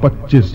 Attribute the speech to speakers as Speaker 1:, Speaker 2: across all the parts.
Speaker 1: 25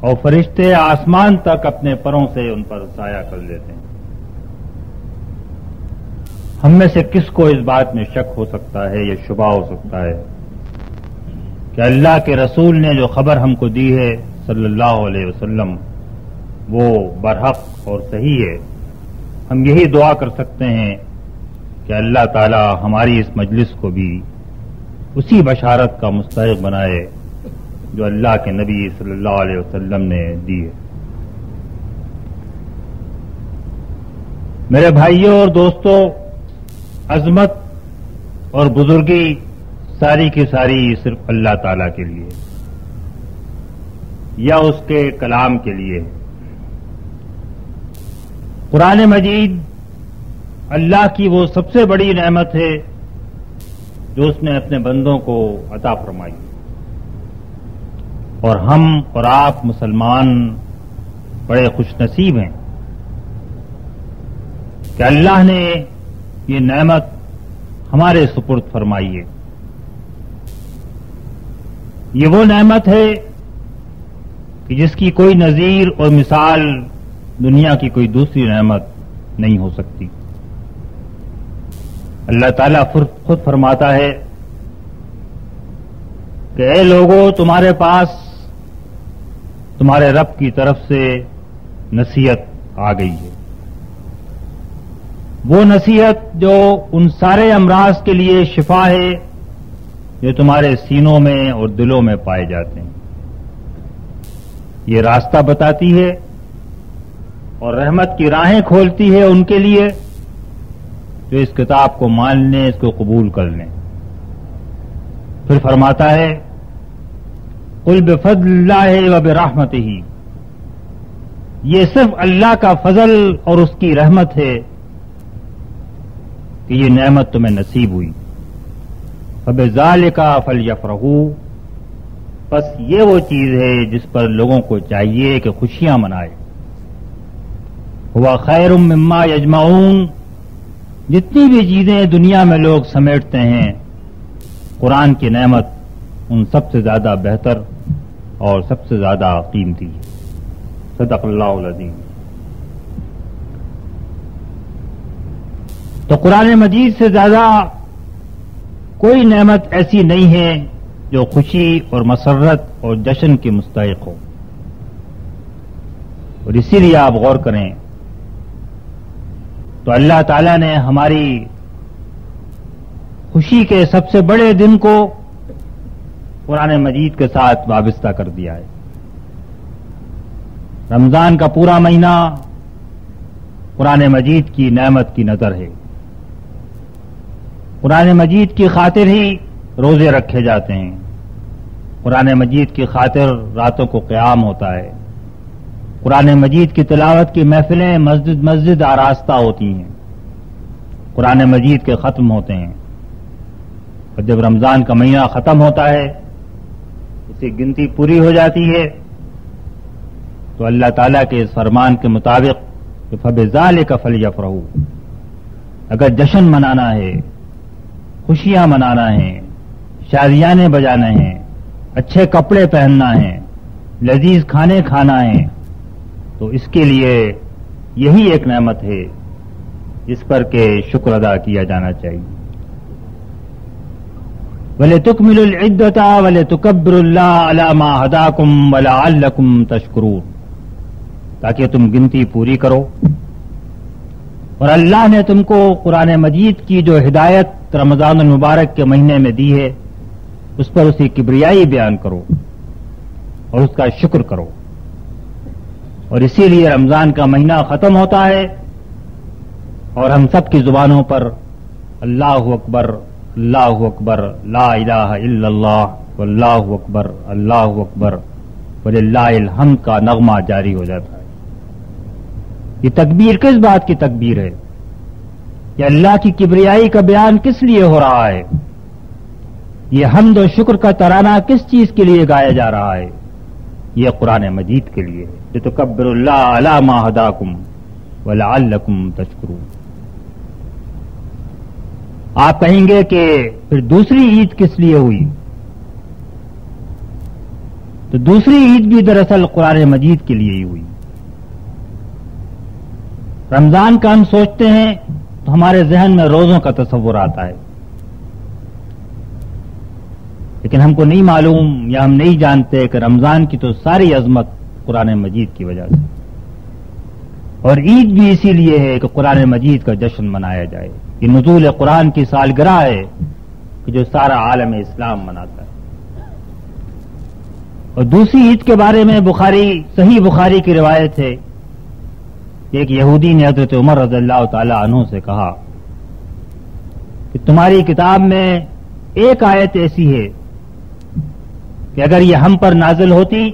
Speaker 2: اور فرشتے آسمان تک اپنے پروں سے ان پر سایہ کر لیتے ہیں۔ ہم میں سے کس کو اس بات میں شک ہو سکتا ہے یا شبہ ہو سکتا ہے کہ اللہ کے رسول نے جو خبر ہم کو دی ہے صلی اللہ علیہ وسلم وہ برحق اور صحیح ہے۔ ہم یہی دعا کر سکتے ہیں کہ اللہ تعالی ہماری اس مجلس کو بھی اسی بشارت کا مستحق بنائے جو اللہ کے نبی صلی اللہ علیہ وسلم نے دی ہے۔ میرے بھائیوں اور دوستوں، عظمت اور بزرگی ساری کی ساری صرف اللہ تعالی کے لیے یا اس کے کلام کے لیے۔ قرآن مجید اللہ کی وہ سب سے بڑی نعمت ہے جو اس نے اپنے بندوں کو عطا فرمائی، اور ہم اور آپ مسلمان بڑے خوش نصیب ہیں کہ اللہ نے یہ نعمت ہمارے سپرد فرمائی ہے۔ یہ وہ نعمت ہے کہ جس کی کوئی نظیر اور مثال دنیا کی کوئی دوسری نعمت نہیں ہو سکتی۔ اللہ تعالیٰ خود فرماتا ہے کہ اے لوگوں، تمہارے پاس تمہارے رب کی طرف سے نصیحت آ گئی ہے، وہ نصیحت جو ان سارے امراض کے لیے شفا ہے جو تمہارے سینوں میں اور دلوں میں پائے جاتے ہیں۔ یہ راستہ بتاتی ہے اور رحمت کی راہیں کھولتی ہے ان کے لیے جو اس کتاب کو مان لیں، اس کو قبول کر لیں۔ پھر فرماتا ہے قل بفضل اللہ وبرحمتہ، یہ صرف اللہ کا فضل اور اس کی رحمت ہے کہ یہ نعمت تمہیں نصیب ہوئی۔ فبذالک فلیفرحوا، بس یہ وہ چیز ہے جس پر لوگوں کو چاہیے کہ خوشیاں منائے۔ ہوا خیر مما یجمعون، جتنی بھی چیزیں دنیا میں لوگ سمیٹتے ہیں، قرآن کی نعمت ان سب سے زیادہ بہتر اور سب سے زیادہ قیمتی ہے۔ صدق اللہ العظیم۔ تو قرآن مجید سے زیادہ کوئی نعمت ایسی نہیں ہے جو خوشی اور مسرت اور جشن کے مستحق ہو، اور اسی لیے آپ غور کریں تو اللہ تعالیٰ نے ہماری خوشی کے سب سے بڑے دن کو قرآن مجید کے ساتھ وابستہ کر دیا ہے۔ رمضان کا پورا مہینہ قرآن مجید کی نعمت کی نظر ہے۔ قرآن مجید کی خاطر ہی روزے رکھے جاتے ہیں، قرآن مجید کی خاطر راتوں کو قیام ہوتا ہے، قرآن مجید کی تلاوت کی محفلیں مسجد مسجد آراستہ ہوتی ہیں، قرآن مجید کے ختم ہوتے ہیں، اور جب رمضان کا مہینہ ختم ہوتا ہے، اس کی گنتی پوری ہو جاتی ہے، تو اللہ تعالیٰ کے اس فرمان کے مطابق کہ فبذالک فلیفرحوا، اگر جشن منانا ہے، خوشیاں منانا ہے، شادیانے بجانا ہیں، اچھے کپڑے پہننا ہے، لذیذ کھانے کھانا ہے، تو اس کے لیے یہی ایک نعمت ہے جس پر کہ شکر ادا کیا جانا چاہیے۔ وَلِتُكْمِلُوا الْعِدَّةَ وَلِتُكَبِّرُوا اللَّهَ عَلَى مَا هَدَاكُمْ وَلَعَلَّكُمْ تَشْكُرُونَ، تاکہ تم گنتی پوری کرو، اور اللہ نے تم کو قرآن مجید کی جو ہدایت رمضان المبارک کے مہینے میں دی ہے اس پر اسی کبریائی بیان کرو اور اس کا شکر کرو۔ اور اسی لیے رمضان کا مہینہ ختم ہوتا ہے اور ہم سب کی زبانوں پر اللہ اکبر اللہ اکبر لا الہ الا اللہ واللہ اکبر اللہ اکبر وللہ الحمد کا نغمہ جاری ہو جاتا ہے۔ یہ تکبیر کس بات کی تکبیر ہے؟ کہ اللہ کی کبریائی کا بیان کس لیے ہو رہا ہے؟ یہ حمد و شکر کا ترانہ کس چیز کے لیے گایا جا رہا ہے؟ یہ قرآن مجید کے لیے، لِتُكَبِّرُوا اللَّهَ عَلَى مَا هَدَاكُمْ وَلَعَلَّكُمْ تَشْكُرُونَ۔ آپ کہیں گے کہ پھر دوسری عید کس لیے ہوئی؟ تو دوسری عید بھی دراصل قرآن مجید کے لیے ہی ہوئی۔ رمضان کا ہم سوچتے ہیں تو ہمارے ذہن میں روزوں کا تصور آتا ہے، لیکن ہم کو نہیں معلوم یا ہم نہیں جانتے کہ رمضان کی تو ساری عظمت قرآن مجید کی وجہ سے، اور عید بھی اسی لیے ہے کہ قرآن مجید کا جشن منایا جائے۔ یہ نزول قرآن کی سالگرہ ہے کہ جو سارا عالم اسلام مناتا ہے۔ اور دوسری عید کے بارے میں صحیح بخاری کی روایت ہے، ایک یہودی نے حضرت عمر رضی اللہ تعالی عنہ سے کہا کہ تمہاری کتاب میں ایک آیت ایسی ہے کہ اگر یہ ہم پر نازل ہوتی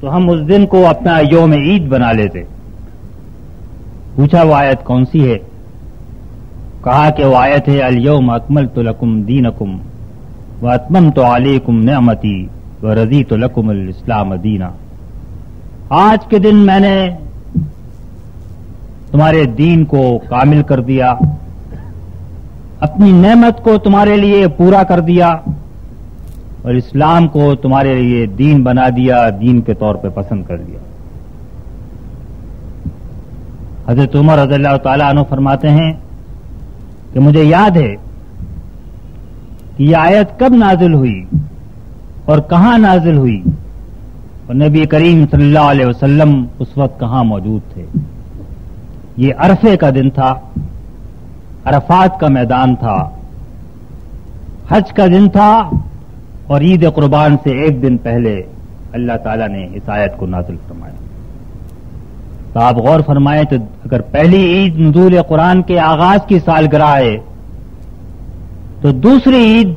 Speaker 2: تو ہم اس دن کو اپنا یوم عید بنا لیتے۔ پوچھا وہ آیت کون سی ہے؟ کہا کہ وہ آیت ہے الیوم اکملت لکم دینکم واتممت علیکم نعمتی ورضیت لکم الاسلام دینا۔ آج کے دن میں نے تمہارے دین کو کامل کر دیا، اپنی نعمت کو تمہارے لیے پورا کر دیا، اور اسلام کو تمہارے لیے دین بنا دیا، دین کے طور پہ پسند کر لیا۔ حضرت عمر رضی اللہ تعالیٰ عنہ فرماتے ہیں کہ مجھے یاد ہے کہ یہ آیت کب نازل ہوئی اور کہاں نازل ہوئی، اور نبی کریم صلی اللہ علیہ وسلم اس وقت کہاں موجود تھے۔ یہ عرفے کا دن تھا، عرفات کا میدان تھا، حج کا دن تھا، اور عید قربان سے ایک دن پہلے اللہ تعالیٰ نے اس آیت کو نازل فرمایا۔ تو آپ غور فرمائیں تو اگر پہلی عید نزول قرآن کے آغاز کی سالگرہ ہے تو دوسری عید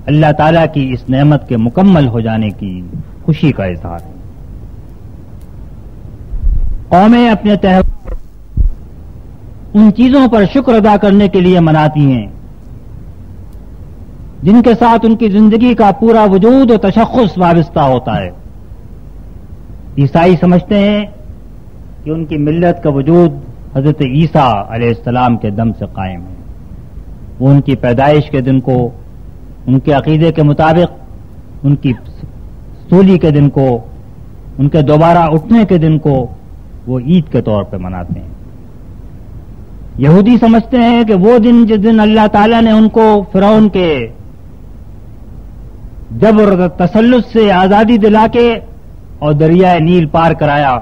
Speaker 2: اللہ تعالیٰ کی اس نعمت کے مکمل ہو جانے کی خوشی کا اظہار ہے۔ قومیں اپنے تہوار ان چیزوں پر شکر ادا کرنے کے لیے مناتی ہیں جن کے ساتھ ان کی زندگی کا پورا وجود و تشخص وابستہ ہوتا ہے۔ عیسائی سمجھتے ہیں کہ ان کی ملت کا وجود حضرت عیسیٰ علیہ السلام کے دم سے قائم ہے۔ وہ ان کی پیدائش کے دن کو ان کے عقیدے کے مطابق، ان کی صولی کے دن کو، ان کے دوبارہ اٹھنے کے دن کو وہ عید کے طور پہ مناتے ہیں۔ یہودی سمجھتے ہیں کہ وہ دن جس دن اللہ تعالیٰ نے ان کو فرعون کے جبر و تسلط سے آزادی دلا کے اور دریائے نیل پار کرایا،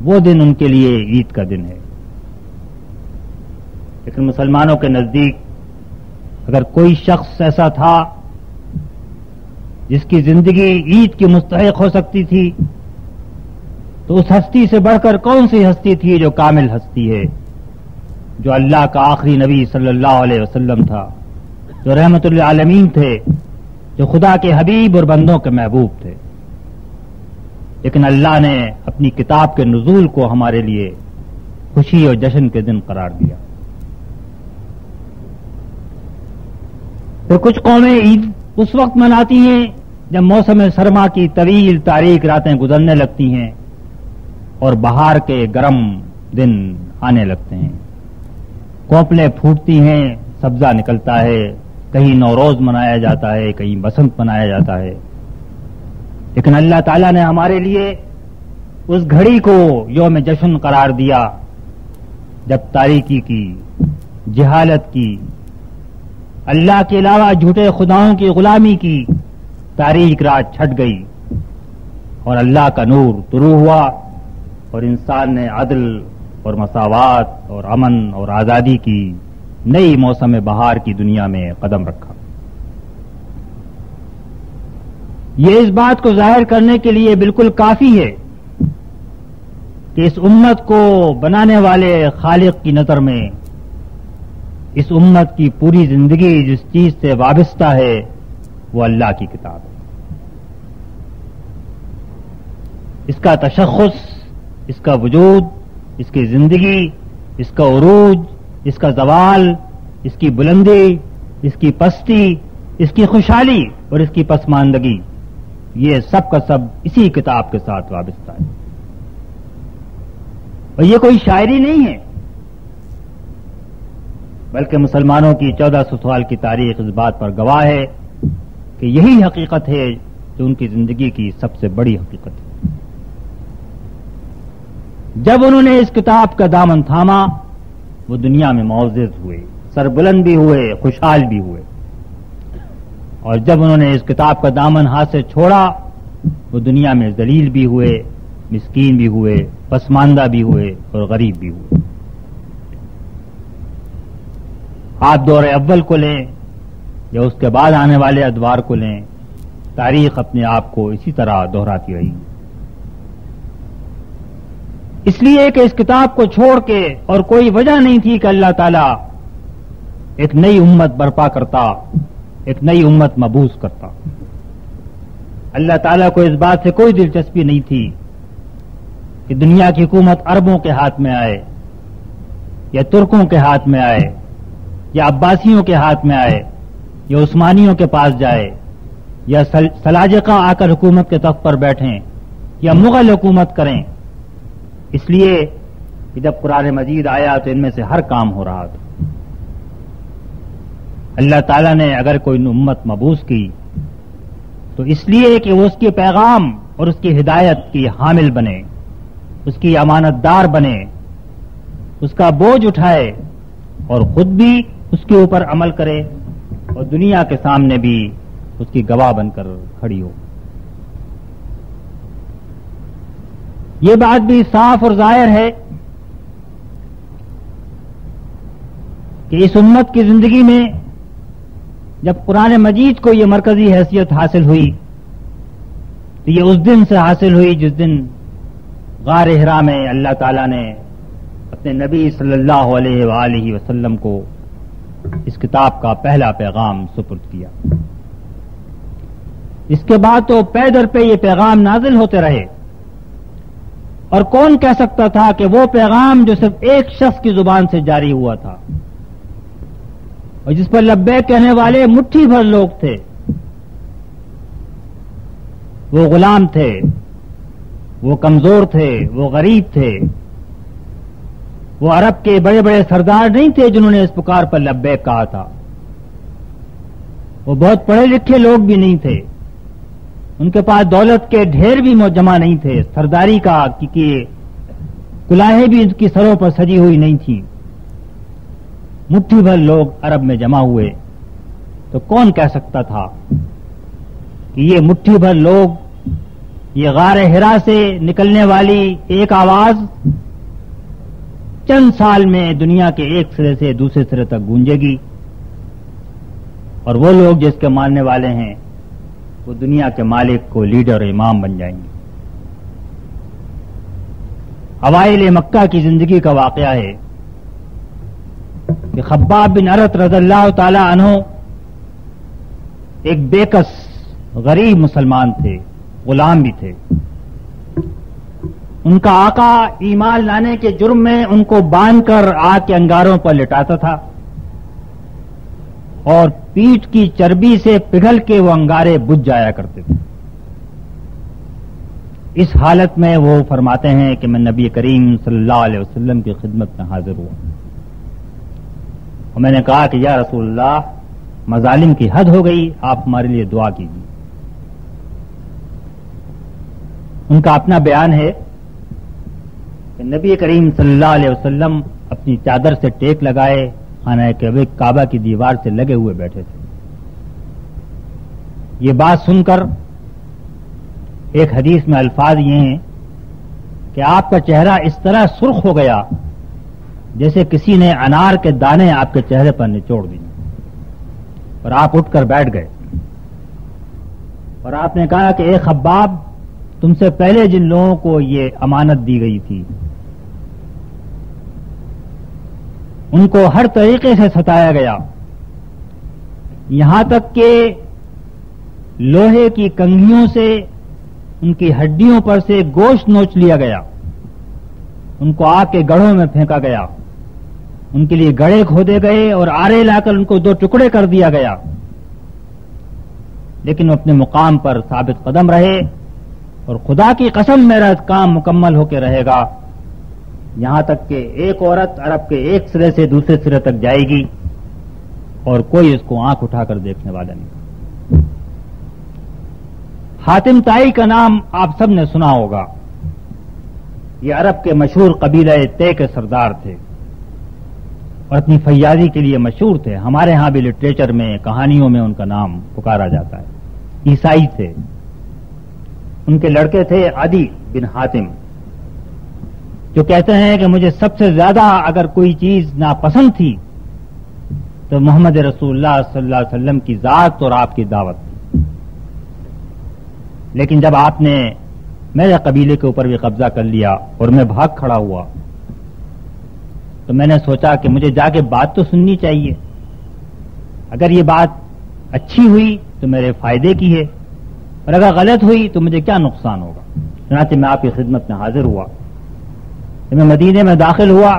Speaker 2: وہ دن ان کے لیے عید کا دن ہے۔ لیکن مسلمانوں کے نزدیک اگر کوئی شخص ایسا تھا جس کی زندگی عید کی مستحق ہو سکتی تھی تو اس ہستی سے بڑھ کر کون سی ہستی تھی جو کامل ہستی ہے، جو اللہ کا آخری نبی صلی اللہ علیہ وسلم تھا، جو رحمت للعالمین تھے، جو خدا کے حبیب اور بندوں کے محبوب تھے۔ لیکن اللہ نے اپنی کتاب کے نزول کو ہمارے لیے خوشی اور جشن کے دن قرار دیا۔ پھر کچھ قومیں عید اس وقت مناتی ہیں جب موسم سرما کی طویل تاریک راتیں گزرنے لگتی ہیں اور بہار کے گرم دن آنے لگتے ہیں، کوپلیں پھوٹتی ہیں، سبزہ نکلتا ہے، کہیں نوروز منایا جاتا ہے، کہیں بسنت منایا جاتا ہے۔ لیکن اللہ تعالیٰ نے ہمارے لیے اس گھڑی کو یوم جشن قرار دیا جب تاریکی کی، جہالت کی، اللہ کے علاوہ جھوٹے خداؤں کی غلامی کی تاریک رات چھٹ گئی اور اللہ کا نور طلوع ہوا، اور انسان نے عدل اور مساوات اور امن اور آزادی کی نئی موسم بہار کی دنیا میں قدم رکھا۔ یہ اس بات کو ظاہر کرنے کے لیے بالکل کافی ہے کہ اس امت کو بنانے والے خالق کی نظر میں اس امت کی پوری زندگی جس چیز سے وابستہ ہے وہ اللہ کی کتاب ہے۔ اس کا تشخص، اس کا وجود، اس کی زندگی، اس کا عروج، اس کا زوال، اس کی بلندی، اس کی پستی، اس کی خوشحالی اور اس کی پسماندگی، یہ سب کا سب اسی کتاب کے ساتھ وابستہ ہے۔ اور یہ کوئی شاعری نہیں ہے، بلکہ مسلمانوں کی 1400 سال کی تاریخ اس بات پر گواہ ہے کہ یہی حقیقت ہے جو ان کی زندگی کی سب سے بڑی حقیقت ہے۔ جب انہوں نے اس کتاب کا دامن تھاما وہ دنیا میں معزز ہوئے، سربلند بھی ہوئے، خوشحال بھی ہوئے، اور جب انہوں نے اس کتاب کا دامن ہاتھ سے چھوڑا وہ دنیا میں ذلیل بھی ہوئے، مسکین بھی ہوئے، پسماندہ بھی ہوئے اور غریب بھی ہوئے۔ آپ دور اول کو لیں یا اس کے بعد آنے والے ادوار کو لیں، تاریخ اپنے آپ کو اسی طرح دہراتی رہی۔ اس لیے کہ اس کتاب کو چھوڑ کے اور کوئی وجہ نہیں تھی کہ اللہ تعالیٰ ایک نئی امت برپا کرتا، ایک نئی امت مبعوث کرتا۔ اللہ تعالیٰ کو اس بات سے کوئی دلچسپی نہیں تھی کہ دنیا کی حکومت عربوں کے ہاتھ میں آئے یا ترکوں کے ہاتھ میں آئے یا عباسیوں کے ہاتھ میں آئے یا عثمانیوں کے پاس جائے یا سلاجقہ آ کر حکومت کے تخت پر بیٹھیں یا مغل حکومت کریں۔ اس لیے کہ جب قرآن مجید آیا تو ان میں سے ہر کام ہو رہا تھا۔ اللہ تعالیٰ نے اگر کوئی امت مبعوث کی تو اس لیے کہ وہ اس کے پیغام اور اس کی ہدایت کی حامل بنے، اس کی امانت دار بنے، اس کا بوجھ اٹھائے اور خود بھی اس کے اوپر عمل کرے اور دنیا کے سامنے بھی اس کی گواہ بن کر کھڑی ہو۔ یہ بات بھی صاف اور ظاہر ہے کہ اس امت کی زندگی میں جب قرآن مجید کو یہ مرکزی حیثیت حاصل ہوئی تو یہ اس دن سے حاصل ہوئی جس دن غار حرا میں اللہ تعالیٰ نے اپنے نبی صلی اللہ علیہ وآلہ وسلم کو اس کتاب کا پہلا پیغام سپرد کیا۔ اس کے بعد تو پے در پہ یہ پیغام نازل ہوتے رہے، اور کون کہہ سکتا تھا کہ وہ پیغام جو صرف ایک شخص کی زبان سے جاری ہوا تھا اور جس پر لبیک کہنے والے مٹھی بھر لوگ تھے، وہ غلام تھے، وہ کمزور تھے، وہ غریب تھے، وہ عرب کے بڑے بڑے سردار نہیں تھے جنہوں نے اس پکار پر لبیک کہا تھا، وہ بہت پڑھے لکھے لوگ بھی نہیں تھے، ان کے پاس دولت کے ڈھیر بھی جمع نہیں تھے، سرداری کا کی کلاہیں بھی ان کی سروں پر سجی ہوئی نہیں تھیں، مٹھی بھر لوگ عرب میں جمع ہوئے۔ تو کون کہہ سکتا تھا کہ یہ مٹھی بھر لوگ، یہ غار حرا سے نکلنے والی ایک آواز چند سال میں دنیا کے ایک سرے سے دوسرے سرے تک گونجے گی، اور وہ لوگ جس کے ماننے والے ہیں وہ دنیا کے مالک کو لیڈر اور امام بن جائیں گے۔ اوائل مکہ کی زندگی کا واقعہ ہے کہ خباب بن ارت رضی اللہ تعالی عنہ ایک بےکس غریب مسلمان تھے، غلام بھی تھے۔ ان کا آقا ایمان لانے کے جرم میں ان کو باندھ کر آگ کے انگاروں پر لٹاتا تھا اور پیٹھ کی چربی سے پگھل کے وہ انگارے بجھ جایا کرتے تھے۔ اس حالت میں وہ فرماتے ہیں کہ میں نبی کریم صلی اللہ علیہ وسلم کی خدمت میں حاضر ہوا اور میں نے کہا کہ یا رسول اللہ، مظالم کی حد ہو گئی، آپ ہمارے لیے دعا کیجیے۔ ان کا اپنا بیان ہے کہ نبی کریم صلی اللہ علیہ وسلم اپنی چادر سے ٹیک لگائے خانہ کعبہ کی دیوار سے لگے ہوئے بیٹھے تھے۔ یہ بات سن کر ایک حدیث میں الفاظ یہ ہیں کہ آپ کا چہرہ اس طرح سرخ ہو گیا جیسے کسی نے انار کے دانے آپ کے چہرے پر نچوڑ دیے، اور آپ اٹھ کر بیٹھ گئے اور آپ نے کہا کہ اے خباب، تم سے پہلے جن لوگوں کو یہ امانت دی گئی تھی ان کو ہر طریقے سے ستایا گیا، یہاں تک کہ لوہے کی کنگھیوں سے ان کی ہڈیوں پر سے گوشت نوچ لیا گیا، ان کو آگ کے گڑھوں میں پھینکا گیا، ان کے لیے گڑھے کھودے گئے اور آرے لا کر ان کو 2 ٹکڑے کر دیا گیا، لیکن وہ اپنے مقام پر ثابت قدم رہے، اور خدا کی قسم میرا کام مکمل ہو کے رہے گا، یہاں تک کہ ایک عورت عرب کے ایک سرے سے دوسرے سرے تک جائے گی اور کوئی اس کو آنکھ اٹھا کر دیکھنے والا نہیں۔ حاتم طائی کا نام آپ سب نے سنا ہوگا. یہ عرب کے مشہور قبیلہ طے کے سردار تھے اور اپنی فیاضی کے لیے مشہور تھے. ہمارے ہاں بھی لٹریچر میں کہانیوں میں ان کا نام پکارا جاتا ہے. عیسائی تھے. ان کے لڑکے تھے عدی بن حاتم، جو کہتے ہیں کہ مجھے سب سے زیادہ اگر کوئی چیز ناپسند تھی تو محمد رسول اللہ صلی اللہ علیہ وسلم کی ذات اور آپ کی دعوت. لیکن جب آپ نے میرے قبیلے کے اوپر بھی قبضہ کر لیا اور میں بھاگ کھڑا ہوا تو میں نے سوچا کہ مجھے جا کے بات تو سننی چاہیے. اگر یہ بات اچھی ہوئی تو میرے فائدے کی ہے اور اگر غلط ہوئی تو مجھے کیا نقصان ہوگا. چنانچہ میں آپ کی خدمت میں حاضر ہوا. جب میں مدینے میں داخل ہوا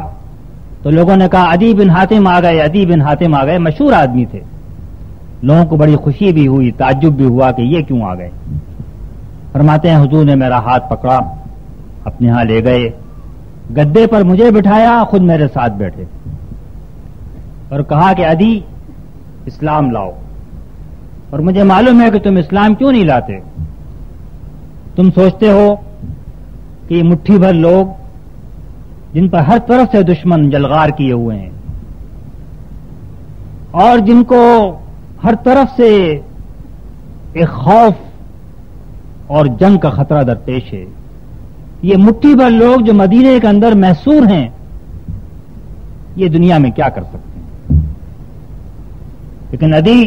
Speaker 2: تو لوگوں نے کہا عدی بن حاتم آ گئے، عدی بن حاتم آ گئے. مشہور آدمی تھے. لوگوں کو بڑی خوشی بھی ہوئی، تعجب بھی ہوا کہ یہ کیوں آ گئے. فرماتے ہیں حضور نے میرا ہاتھ پکڑا، اپنے ہاں لے گئے، گدے پر مجھے بٹھایا، خود میرے ساتھ بیٹھے اور کہا کہ عدی اسلام لاؤ. اور مجھے معلوم ہے کہ تم اسلام کیوں نہیں لاتے. تم سوچتے ہو کہ یہ مٹھی بھر لوگ جن پر ہر طرف سے دشمن جلغار کیے ہوئے ہیں اور جن کو ہر طرف سے ایک خوف اور جنگ کا خطرہ درپیش ہے، یہ مٹھی بھر لوگ جو مدینے کے اندر محصور ہیں، یہ دنیا میں کیا کر سکتے ہیں. لیکن عدی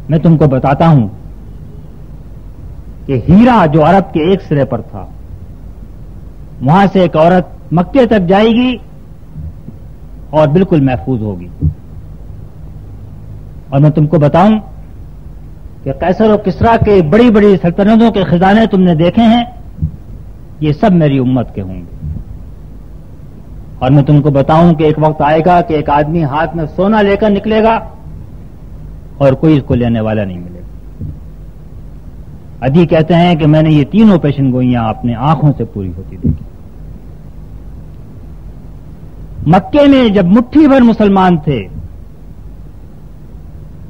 Speaker 2: میں تم کو بتاتا ہوں کہ ہیرا جو عرب کے ایک سرے پر تھا، وہاں سے ایک عورت مکے تک جائے گی اور بالکل محفوظ ہوگی. اور میں تم کو بتاؤں کہ قیصر و کسریٰ کے بڑی بڑی سلطنتوں کے خزانے تم نے دیکھے ہیں، یہ سب میری امت کے ہوں گے. اور میں تم کو بتاؤں کہ ایک وقت آئے گا کہ ایک آدمی ہاتھ میں سونا لے کر نکلے گا اور کوئی اس کو لینے والا نہیں ملے گا. عدی کہتے ہیں کہ میں نے یہ تینوں پیشن گوئیاں اپنے آنکھوں سے پوری ہوتی دیکھی. مکے میں جب مٹھی بھر مسلمان تھے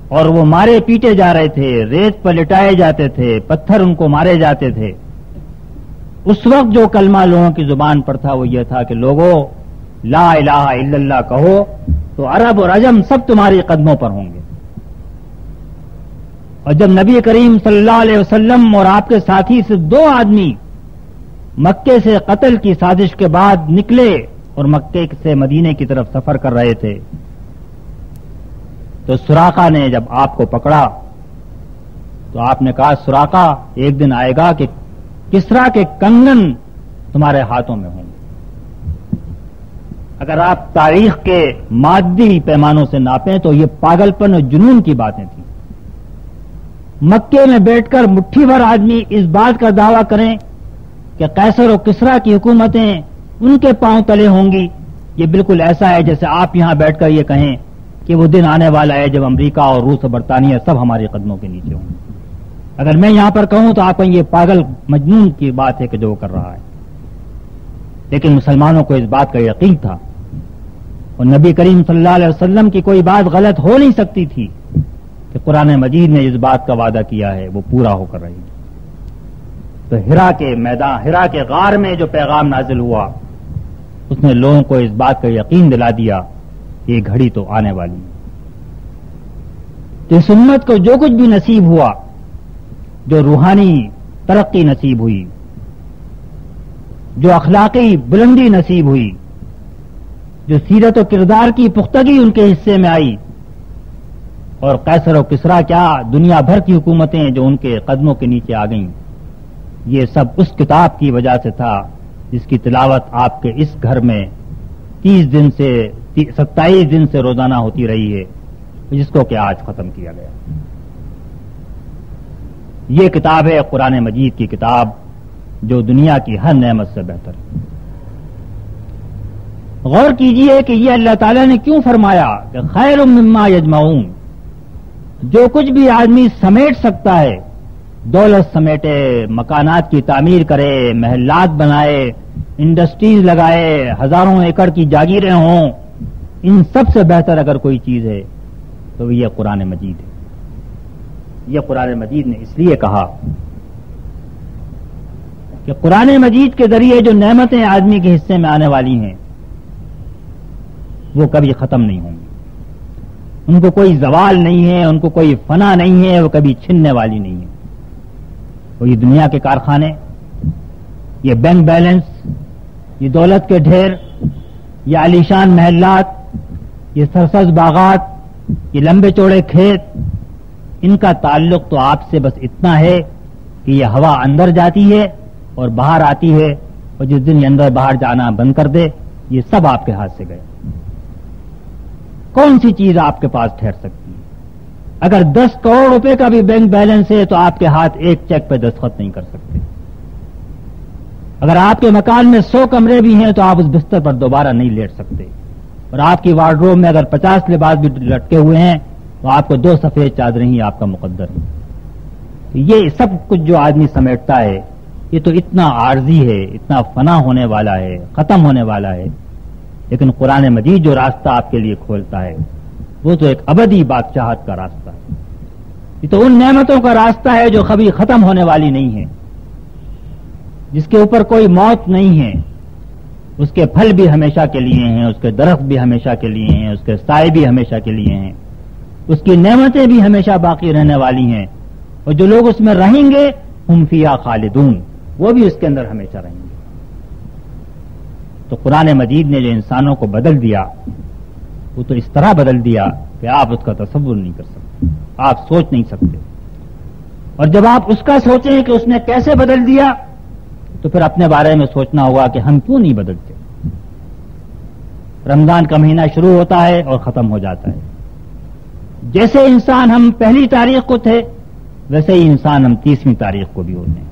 Speaker 2: اور وہ مارے پیٹے جا رہے تھے، ریت پر لٹائے جاتے تھے، پتھر ان کو مارے جاتے تھے، اس وقت جو کلمہ لوگوں کی زبان پر تھا وہ یہ تھا کہ لوگوں لا الہ الا اللہ کہو تو عرب اور عجم سب تمہاری قدموں پر ہوں گے. اور جب نبی کریم صلی اللہ علیہ وسلم اور آپ کے ساتھی صرف 2 آدمی مکے سے قتل کی سازش کے بعد نکلے اور مکے سے مدینے کی طرف سفر کر رہے تھے تو سراقہ نے جب آپ کو پکڑا تو آپ نے کہا سراقہ ایک دن آئے گا کہ کسریٰ کے کنگن تمہارے ہاتھوں میں ہوں گے. اگر آپ تاریخ کے مادی پیمانوں سے ناپیں تو یہ پاگل پن اور جنون کی باتیں تھیں. مکے میں بیٹھ کر مٹھی بھر آدمی اس بات کا دعویٰ کریں کہ قیصر و کسریٰ کی حکومتیں ان کے پاؤں تلے ہوں گی. یہ بالکل ایسا ہے جیسے آپ یہاں بیٹھ کر یہ کہیں کہ وہ دن آنے والا ہے جب امریکہ اور روس اور برطانیہ سب ہماری قدموں کے نیچے ہوں گے. اگر میں یہاں پر کہوں تو آپ کہیں یہ پاگل مجنون کی بات ہے کہ جو وہ کر رہا ہے. لیکن مسلمانوں کو اس بات کا یقین تھا اور نبی کریم صلی اللہ علیہ وسلم کی کوئی بات غلط ہو نہیں سکتی تھی کہ قرآن مجید نے اس بات کا وعدہ کیا ہے وہ پورا ہو کر رہے گی. تو ہرا کے میدان، ہرا کے غار میں جو پیغام نازل ہوا اس نے لوگوں کو اس بات کا یقین دلا دیا کہ یہ گھڑی تو آنے والی ہے. تو اس امت کو جو کچھ بھی نصیب ہوا، جو روحانی ترقی نصیب ہوئی، جو اخلاقی بلندی نصیب ہوئی، جو سیرت و کردار کی پختگی ان کے حصے میں آئی، اور قیصر و کسریٰ کیا دنیا بھر کی حکومتیں جو ان کے قدموں کے نیچے آ گئیں، یہ سب اس کتاب کی وجہ سے تھا جس کی تلاوت آپ کے اس گھر میں 27 دن سے روزانہ ہوتی رہی ہے، جس کو کہ آج ختم کیا گیا. یہ کتاب ہے قرآن مجید کی کتاب جو دنیا کی ہر نعمت سے بہتر ہے. غور کیجئے کہ یہ اللہ تعالیٰ نے کیوں فرمایا کہ خیر مما یجمعون. جو کچھ بھی آدمی سمیٹ سکتا ہے، دولت سمیٹے، مکانات کی تعمیر کرے، محلات بنائے، انڈسٹریز لگائے، ہزاروں ایکڑ کی جاگیریں ہوں، ان سب سے بہتر اگر کوئی چیز ہے تو یہ قرآن مجید ہے. یہ قرآن مجید نے اس لیے کہا کہ قرآن مجید کے ذریعے جو نعمتیں آدمی کے حصے میں آنے والی ہیں وہ کبھی ختم نہیں ہوں گی، ان کو کوئی زوال نہیں ہے، ان کو کوئی فنا نہیں ہے، وہ کبھی چھننے والی نہیں ہے۔ وہ یہ دنیا کے کارخانے، یہ بینک بیلنس، یہ دولت کے ڈھیر، یہ عالیشان محلات، یہ سرسبز باغات، یہ لمبے چوڑے کھیت، ان کا تعلق تو آپ سے بس اتنا ہے کہ یہ ہوا اندر جاتی ہے اور باہر آتی ہے، اور جس دن یہ اندر باہر جانا بند کر دے یہ سب آپ کے ہاتھ سے گئے۔ کون سی چیز آپ کے پاس ٹھہر سکتی ہے؟ اگر 10 کروڑ روپے کا بھی بینک بیلنس ہے تو آپ کے ہاتھ ایک چیک پہ دستخط نہیں کر سکتے۔ اگر آپ کے مکان میں 100 کمرے بھی ہیں تو آپ اس بستر پر دوبارہ نہیں لیٹ سکتے، اور آپ کی وارڈروب میں اگر 50 لباس بھی لٹکے ہوئے ہیں تو آپ کو 2 سفید چادریں ہی آپ کا مقدر ہے۔ یہ سب کچھ جو آدمی سمیٹتا ہے یہ تو اتنا عارضی ہے، اتنا فنا ہونے والا ہے، ختم ہونے والا ہے، لیکن قرآن مجید جو راستہ آپ کے لیے کھولتا ہے وہ تو ایک ابدی بادشاہت کا راستہ ہے۔ یہ تو ان نعمتوں کا راستہ ہے جو کبھی ختم ہونے والی نہیں ہے، جس کے اوپر کوئی موت نہیں ہے، اس کے پھل بھی ہمیشہ کے لیے ہیں، اس کے درخت بھی ہمیشہ کے لیے ہیں، اس کے سائے بھی ہمیشہ کے لیے ہیں، اس کی نعمتیں بھی ہمیشہ باقی رہنے والی ہیں، اور جو لوگ اس میں رہیں گے ہم فیہا خالدون، وہ بھی اس کے اندر ہمیشہ رہیں گے۔ تو قرآن مجید نے جو انسانوں کو بدل دیا وہ تو اس طرح بدل دیا کہ آپ اس کا تصور نہیں کر سکتے، آپ سوچ نہیں سکتے۔ اور جب آپ اس کا سوچیں کہ اس نے کیسے بدل دیا تو پھر اپنے بارے میں سوچنا ہوگا کہ ہم کیوں نہیں بدلتے۔ رمضان کا مہینہ شروع ہوتا ہے اور ختم ہو جاتا ہے، جیسے انسان ہم پہلی تاریخ کو تھے ویسے ہی انسان ہم 30ویں تاریخ کو بھی ہوتے ہیں۔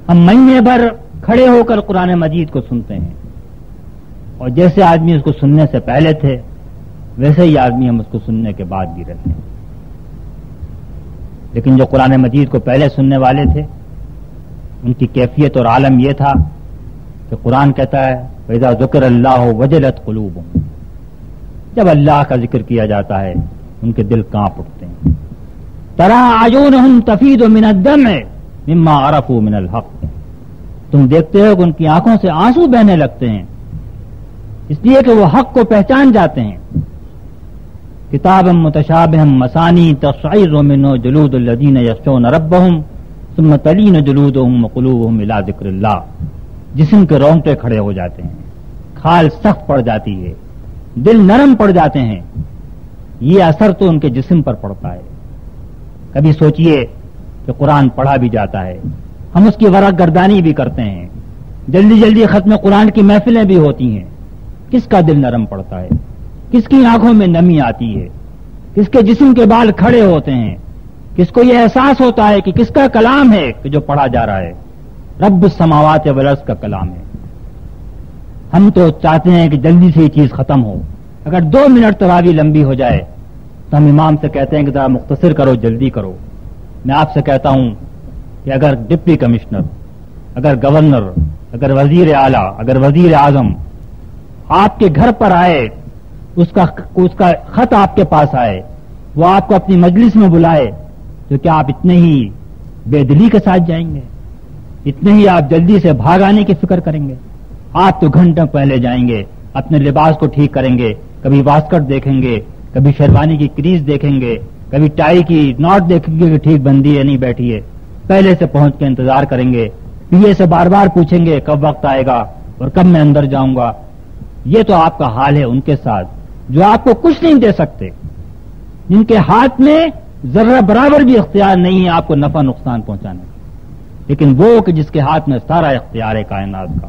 Speaker 2: ہم مہینے بھر کھڑے ہو کر قرآن مجید کو سنتے ہیں، اور جیسے آدمی اس کو سننے سے پہلے تھے ویسے ہی آدمی ہم اس کو سننے کے بعد بھی رہتے ہیں۔ لیکن جو قرآن مجید کو پہلے سننے والے تھے ان کی کیفیت اور عالم یہ تھا کہ قرآن کہتا ہے وَإِذَا ذُكِرَ اللَّهُ وَجَلَتْ قُلُوبُهُمْ، جب اللہ کا ذکر کیا جاتا ہے ان کے دل کانپ اٹھتے ہیں۔ تَرَىٰ أَعْيُنُهُمْ تَفِيضُ مِنَ الدَّمْعِ مِمَّا عَرَفُوا مِنَ الْحَقِّ، تم دیکھتے ہو کہ ان کی آنکھوں سے آنسو بہنے لگتے ہیں اس لیے کہ وہ حق کو پہچان جاتے ہیں۔ کتاب متشابہ مثانی تقشعر منہ جلود الذین یخشون ربهم ثم تلین جلودهم وقلوبهم الی ذکر اللہ، جسم کے رونگٹے کھڑے ہو جاتے ہیں، کھال سخت پڑ جاتی ہے، دل نرم پڑ جاتے ہیں۔ یہ اثر تو ان کے جسم پر پڑتا ہے۔ کبھی سوچئے کہ قرآن پڑھا بھی جاتا ہے، ہم اس کی ورق گردانی بھی کرتے ہیں، جلدی جلدی ختم قرآن کی محفلیں بھی ہوتی ہیں، کس کا دل نرم پڑتا ہے، کس کی آنکھوں میں نمی آتی ہے، کس کے جسم کے بال کھڑے ہوتے ہیں، کس کو یہ احساس ہوتا ہے کہ کس کا کلام ہے کہ جو پڑھا جا رہا ہے، رب السماوات والارض کا کلام ہے۔ ہم تو چاہتے ہیں کہ جلدی سے یہ چیز ختم ہو، اگر 2 منٹ تراویح لمبی ہو جائے تو ہم امام سے کہتے ہیں کہ ذرا مختصر کرو، جلدی کرو۔ میں آپ سے کہتا ہوں کہ اگر ڈپٹی کمشنر، اگر گورنر، اگر وزیر اعلیٰ، اگر وزیر اعظم آپ کے گھر پر آئے، اس کا خط آپ کے پاس آئے، وہ آپ کو اپنی مجلس میں بلائے، تو کیا آپ اتنے ہی بے دلی کے ساتھ جائیں گے؟ اتنے ہی آپ جلدی سے بھاگ آنے کی فکر کریں گے؟ آپ تو گھنٹوں پہلے جائیں گے، اپنے لباس کو ٹھیک کریں گے، کبھی واسکٹ دیکھیں گے، کبھی شیروانی کی کریز دیکھیں گے، کبھی ٹائی کی ناٹ دیکھیں گے کہ ٹھیک بندی ہے نہیں بیٹھی ہے، پہلے سے پہنچ کے انتظار کریں گے، پی اے سے بار بار پوچھیں گے کب وقت آئے گا اور کب میں اندر جاؤں گا۔ یہ تو آپ کا حال ہے ان کے ساتھ جو آپ کو کچھ نہیں دے سکتے، جن کے ہاتھ میں ذرہ برابر بھی اختیار نہیں ہے آپ کو نفع نقصان پہنچانے کا، لیکن وہ کہ جس کے ہاتھ میں سارا اختیار ہے کائنات کا،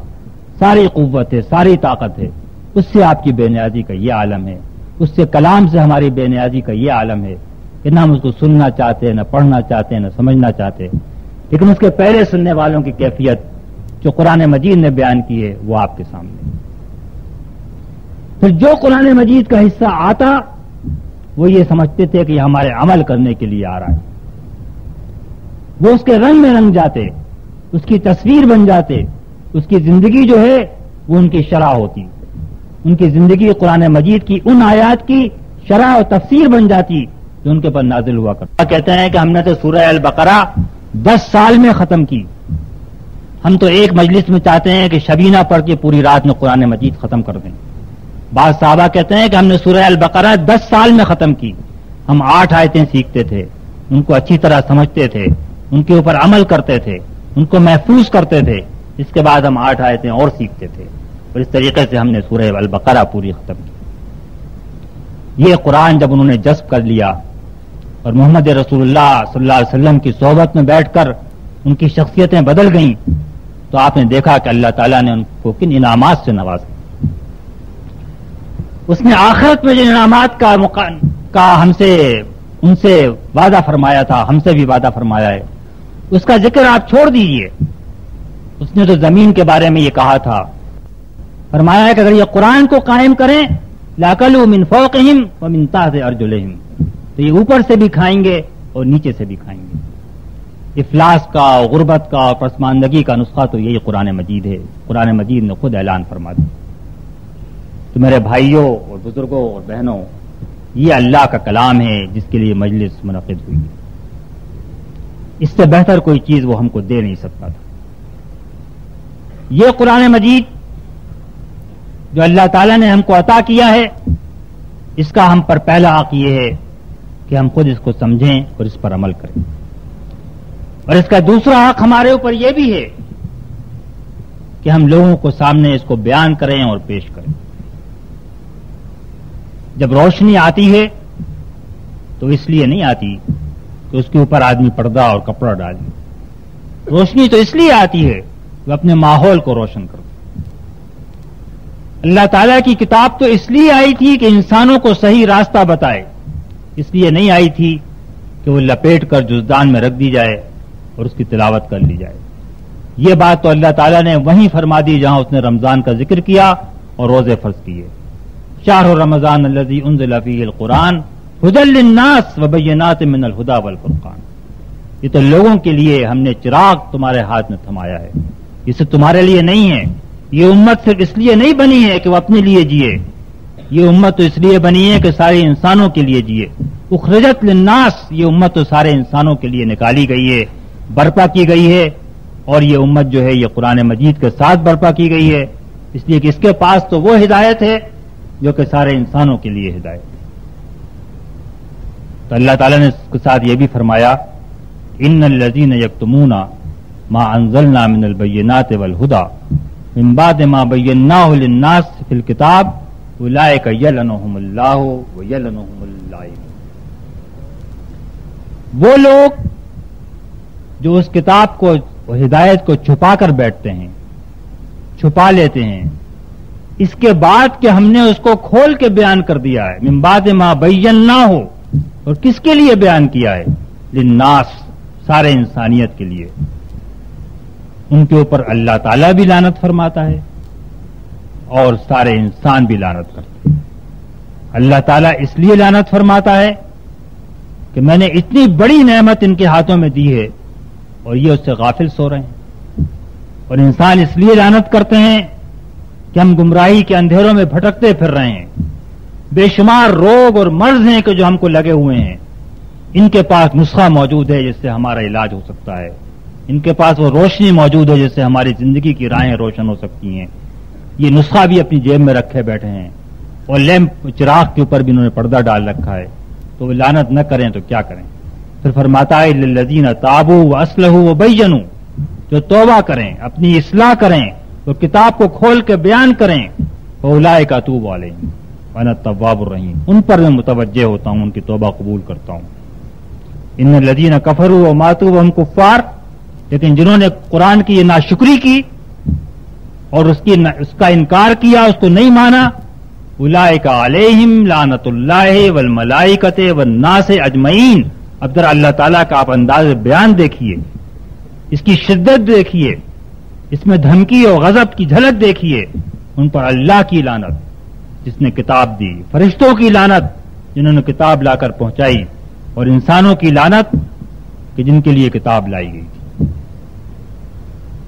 Speaker 2: ساری قوت ہے، ساری طاقت ہے، اس سے آپ کی بے نیازی کا یہ عالم ہے، اس سے کلام سے ہماری بے نیازی کا یہ عالم ہے کہ نہ ہم اس کو سننا چاہتے، نہ پڑھنا چاہتے، نہ سمجھنا چاہتے، لیکن اس کے پہلے سننے والوں کی کیفیت جو قرآن مجید نے بیان کی ہے وہ آپ کے سامنے۔ پھر جو قرآن مجید کا حصہ آتا وہ یہ سمجھتے تھے کہ یہ ہمارے عمل کرنے کے لیے آ رہا ہے، وہ اس کے رنگ میں رنگ جاتے، اس کی تصویر بن جاتے، اس کی زندگی جو ہے وہ ان کی شرح ہوتی، ان کی زندگی قرآن مجید کی ان آیات کی شرح اور تفسیر بن جاتی جو ان کے پر نازل ہوا کرتا۔ کہتے ہیں کہ ہم نے تو سورہ البقرہ 10 سال میں ختم کی، ہم تو ایک مجلس میں چاہتے ہیں کہ شبینہ پڑھ کے پوری رات میں قرآن مجید ختم کر دیں. بعض صحابہ کہتے ہیں کہ ہم نے سورہ البقرہ 10 سال میں ختم کی. ہم 8 آیتیں سیکھتے تھے، ان کو اچھی طرح سمجھتے تھے، ان کے اوپر عمل کرتے تھے، ان کو محفوظ کرتے تھے. اس کے بعد ہم 8 آیتیں اور سیکھتے تھے، اور اس طریقے سے ہم نے سورہ البقرہ پوری ختم کی. یہ قرآن جب انہوں نے جذب کر لیا اور محمد رسول اللہ صلی اللہ علیہ وسلم کی صحبت میں بیٹھ کر ان کی شخصیتیں بدل گئیں، تو آپ نے دیکھا کہ اللہ تعالیٰ نے ان کو کن انعامات سے نوازا. اس نے آخرت میں جن انعامات کا ان سے وعدہ فرمایا تھا، ہم سے بھی وعدہ فرمایا ہے، اس کا ذکر آپ چھوڑ دیجئے. اس نے تو زمین کے بارے میں یہ کہا تھا، فرمایا ہے کہ اگر یہ قرآن کو قائم کریں لَأَكَلُوا مِنْ فَوْقِهِمْ وَمِنْ تَحْتِ أَرْجُلِهِمْ، تو یہ اوپر سے بھی کھائیں گے اور نیچے سے بھی کھائیں گے. افلاس کا، غربت کا اور پسماندگی کا نسخہ تو یہی قرآن مجید ہے. قرآن مجید نے خود اعلان فرما دیا. تو میرے بھائیوں اور بزرگوں اور بہنوں، یہ اللہ کا کلام ہے جس کے لیے مجلس منعقد ہوئی ہے. اس سے بہتر کوئی چیز وہ ہم کو دے نہیں سکتا تھا. یہ قرآن مجید جو اللہ تعالیٰ نے ہم کو عطا کیا ہے، اس کا ہم پر پہلا حق یہ ہے کہ ہم خود اس کو سمجھیں اور اس پر عمل کریں. اور اس کا دوسرا حق ہمارے اوپر یہ بھی ہے کہ ہم لوگوں کو سامنے اس کو بیان کریں اور پیش کریں. جب روشنی آتی ہے تو اس لیے نہیں آتی کہ اس کے اوپر آدمی پردہ اور کپڑا ڈالے. روشنی تو اس لیے آتی ہے کہ اپنے ماحول کو روشن کرے. اللہ تعالیٰ کی کتاب تو اس لیے آئی تھی کہ انسانوں کو صحیح راستہ بتائے، اس لیے نہیں آئی تھی کہ وہ لپیٹ کر جزدان میں رکھ دی جائے اور اس کی تلاوت کر لی جائے. یہ بات تو اللہ تعالیٰ نے وہیں فرما دی جہاں اس نے رمضان کا ذکر کیا اور روزے فرض کیے. شہر رمضان الذی انزل فیہ القرآن ھدی للناس وبینات من الھدی والفرقان. یہ تو لوگوں کے لیے ہم نے چراغ تمہارے ہاتھ میں تھمایا ہے، یہ صرف تمہارے لیے نہیں ہے. یہ امت صرف اس لیے نہیں بنی ہے کہ وہ اپنے لیے جیے، یہ امت تو اس لیے بنی ہے کہ سارے انسانوں کے لیے جیے. اخرجت للناس، یہ امت تو سارے انسانوں کے لیے نکالی گئی ہے، برپا کی گئی ہے. اور یہ امت جو ہے یہ قرآن مجید کے ساتھ برپا کی گئی ہے، اس لیے کہ اس کے پاس تو وہ ہدایت ہے جو کہ سارے انسانوں کے لیے ہدایت ہے. تو اللہ تعالیٰ نے اس کے ساتھ یہ بھی فرمایا، ان الذین یکتمون ما انزلنا من البینات والہدی من بعد ما بیناہ للناس فی الکتاب اولئک یلعنہم اللہ ویلعنہم اللعین. وہ لوگ جو اس کتاب کو، ہدایت کو چھپا کر بیٹھتے ہیں، چھپا لیتے ہیں، اس کے بعد کہ ہم نے اس کو کھول کے بیان کر دیا ہے. من بعد ما بیناہ، اور کس کے لیے بیان کیا ہے؟ للناس، سارے انسانیت کے لیے. ان کے اوپر اللہ تعالیٰ بھی لعنت فرماتا ہے اور سارے انسان بھی لعنت کرتے ہیں. اللہ تعالیٰ اس لیے لعنت فرماتا ہے کہ میں نے اتنی بڑی نعمت ان کے ہاتھوں میں دی ہے اور یہ اس سے غافل سو رہے ہیں. اور انسان اس لیے لعنت کرتے ہیں کہ ہم گمراہی کے اندھیروں میں بھٹکتے پھر رہے ہیں. بے شمار روگ اور مرض ہیں کہ جو ہم کو لگے ہوئے ہیں. ان کے پاس نسخہ موجود ہے جس سے ہمارا علاج ہو سکتا ہے. ان کے پاس وہ روشنی موجود ہے جس سے ہماری زندگی کی راہیں روشن ہو سکتی ہیں. یہ نسخہ بھی اپنی جیب میں رکھے بیٹھے ہیں اور لیمپ چراغ کے اوپر بھی انہوں نے پردہ ڈال رکھا ہے. تو وہ لعنت نہ کریں تو کیا کریں؟ پھر فرماتا ہے للذین تابوا واصلحوا وبینوا، جو توبہ کریں، اپنی اصلاح کریں اور کتاب کو کھول کے بیان کریں، فاولئک اتوب علیہم وانا التواب الرحیم، ان پر میں متوجہ ہوتا ہوں، ان کی توبہ قبول کرتا ہوں. ان الذین کفروا وماتوا وهم کفار، لیکن جنہوں نے قرآن کی یہ ناشکری کی اور اس کا انکار کیا، اس کو نہیں مانا، اولئک علیہم لعنت اللہ والملائکۃ والناس اجمعین. اب ذرا اللہ تعالیٰ کا آپ انداز بیان دیکھیے، اس کی شدت دیکھیے، اس میں دھمکی اور غضب کی جھلک دیکھیے. ان پر اللہ کی لعنت جس نے کتاب دی، فرشتوں کی لعنت جنہوں نے کتاب لا کر پہنچائی، اور انسانوں کی لعنت کہ جن کے لیے کتاب لائی گئی.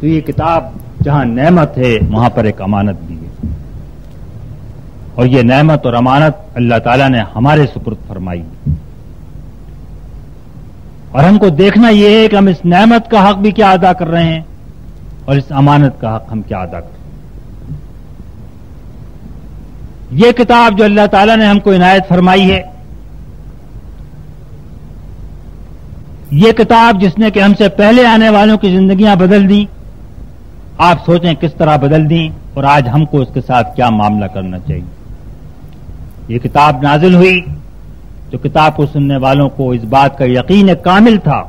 Speaker 2: تو یہ کتاب جہاں نعمت ہے وہاں پر ایک امانت بھی ہے، اور یہ نعمت اور امانت اللہ تعالیٰ نے ہمارے سپرد فرمائی. اور ہم کو دیکھنا یہ ہے کہ ہم اس نعمت کا حق بھی کیا ادا کر رہے ہیں اور اس امانت کا حق ہم کیا ادا کریں؟ یہ کتاب جو اللہ تعالیٰ نے ہم کو عنایت فرمائی ہے، یہ کتاب جس نے کہ ہم سے پہلے آنے والوں کی زندگیاں بدل دیں، آپ سوچیں کس طرح بدل دیں، اور آج ہم کو اس کے ساتھ کیا معاملہ کرنا چاہیے۔ یہ کتاب نازل ہوئی، جو کتاب کو سننے والوں کو اس بات کا یقین کامل تھا،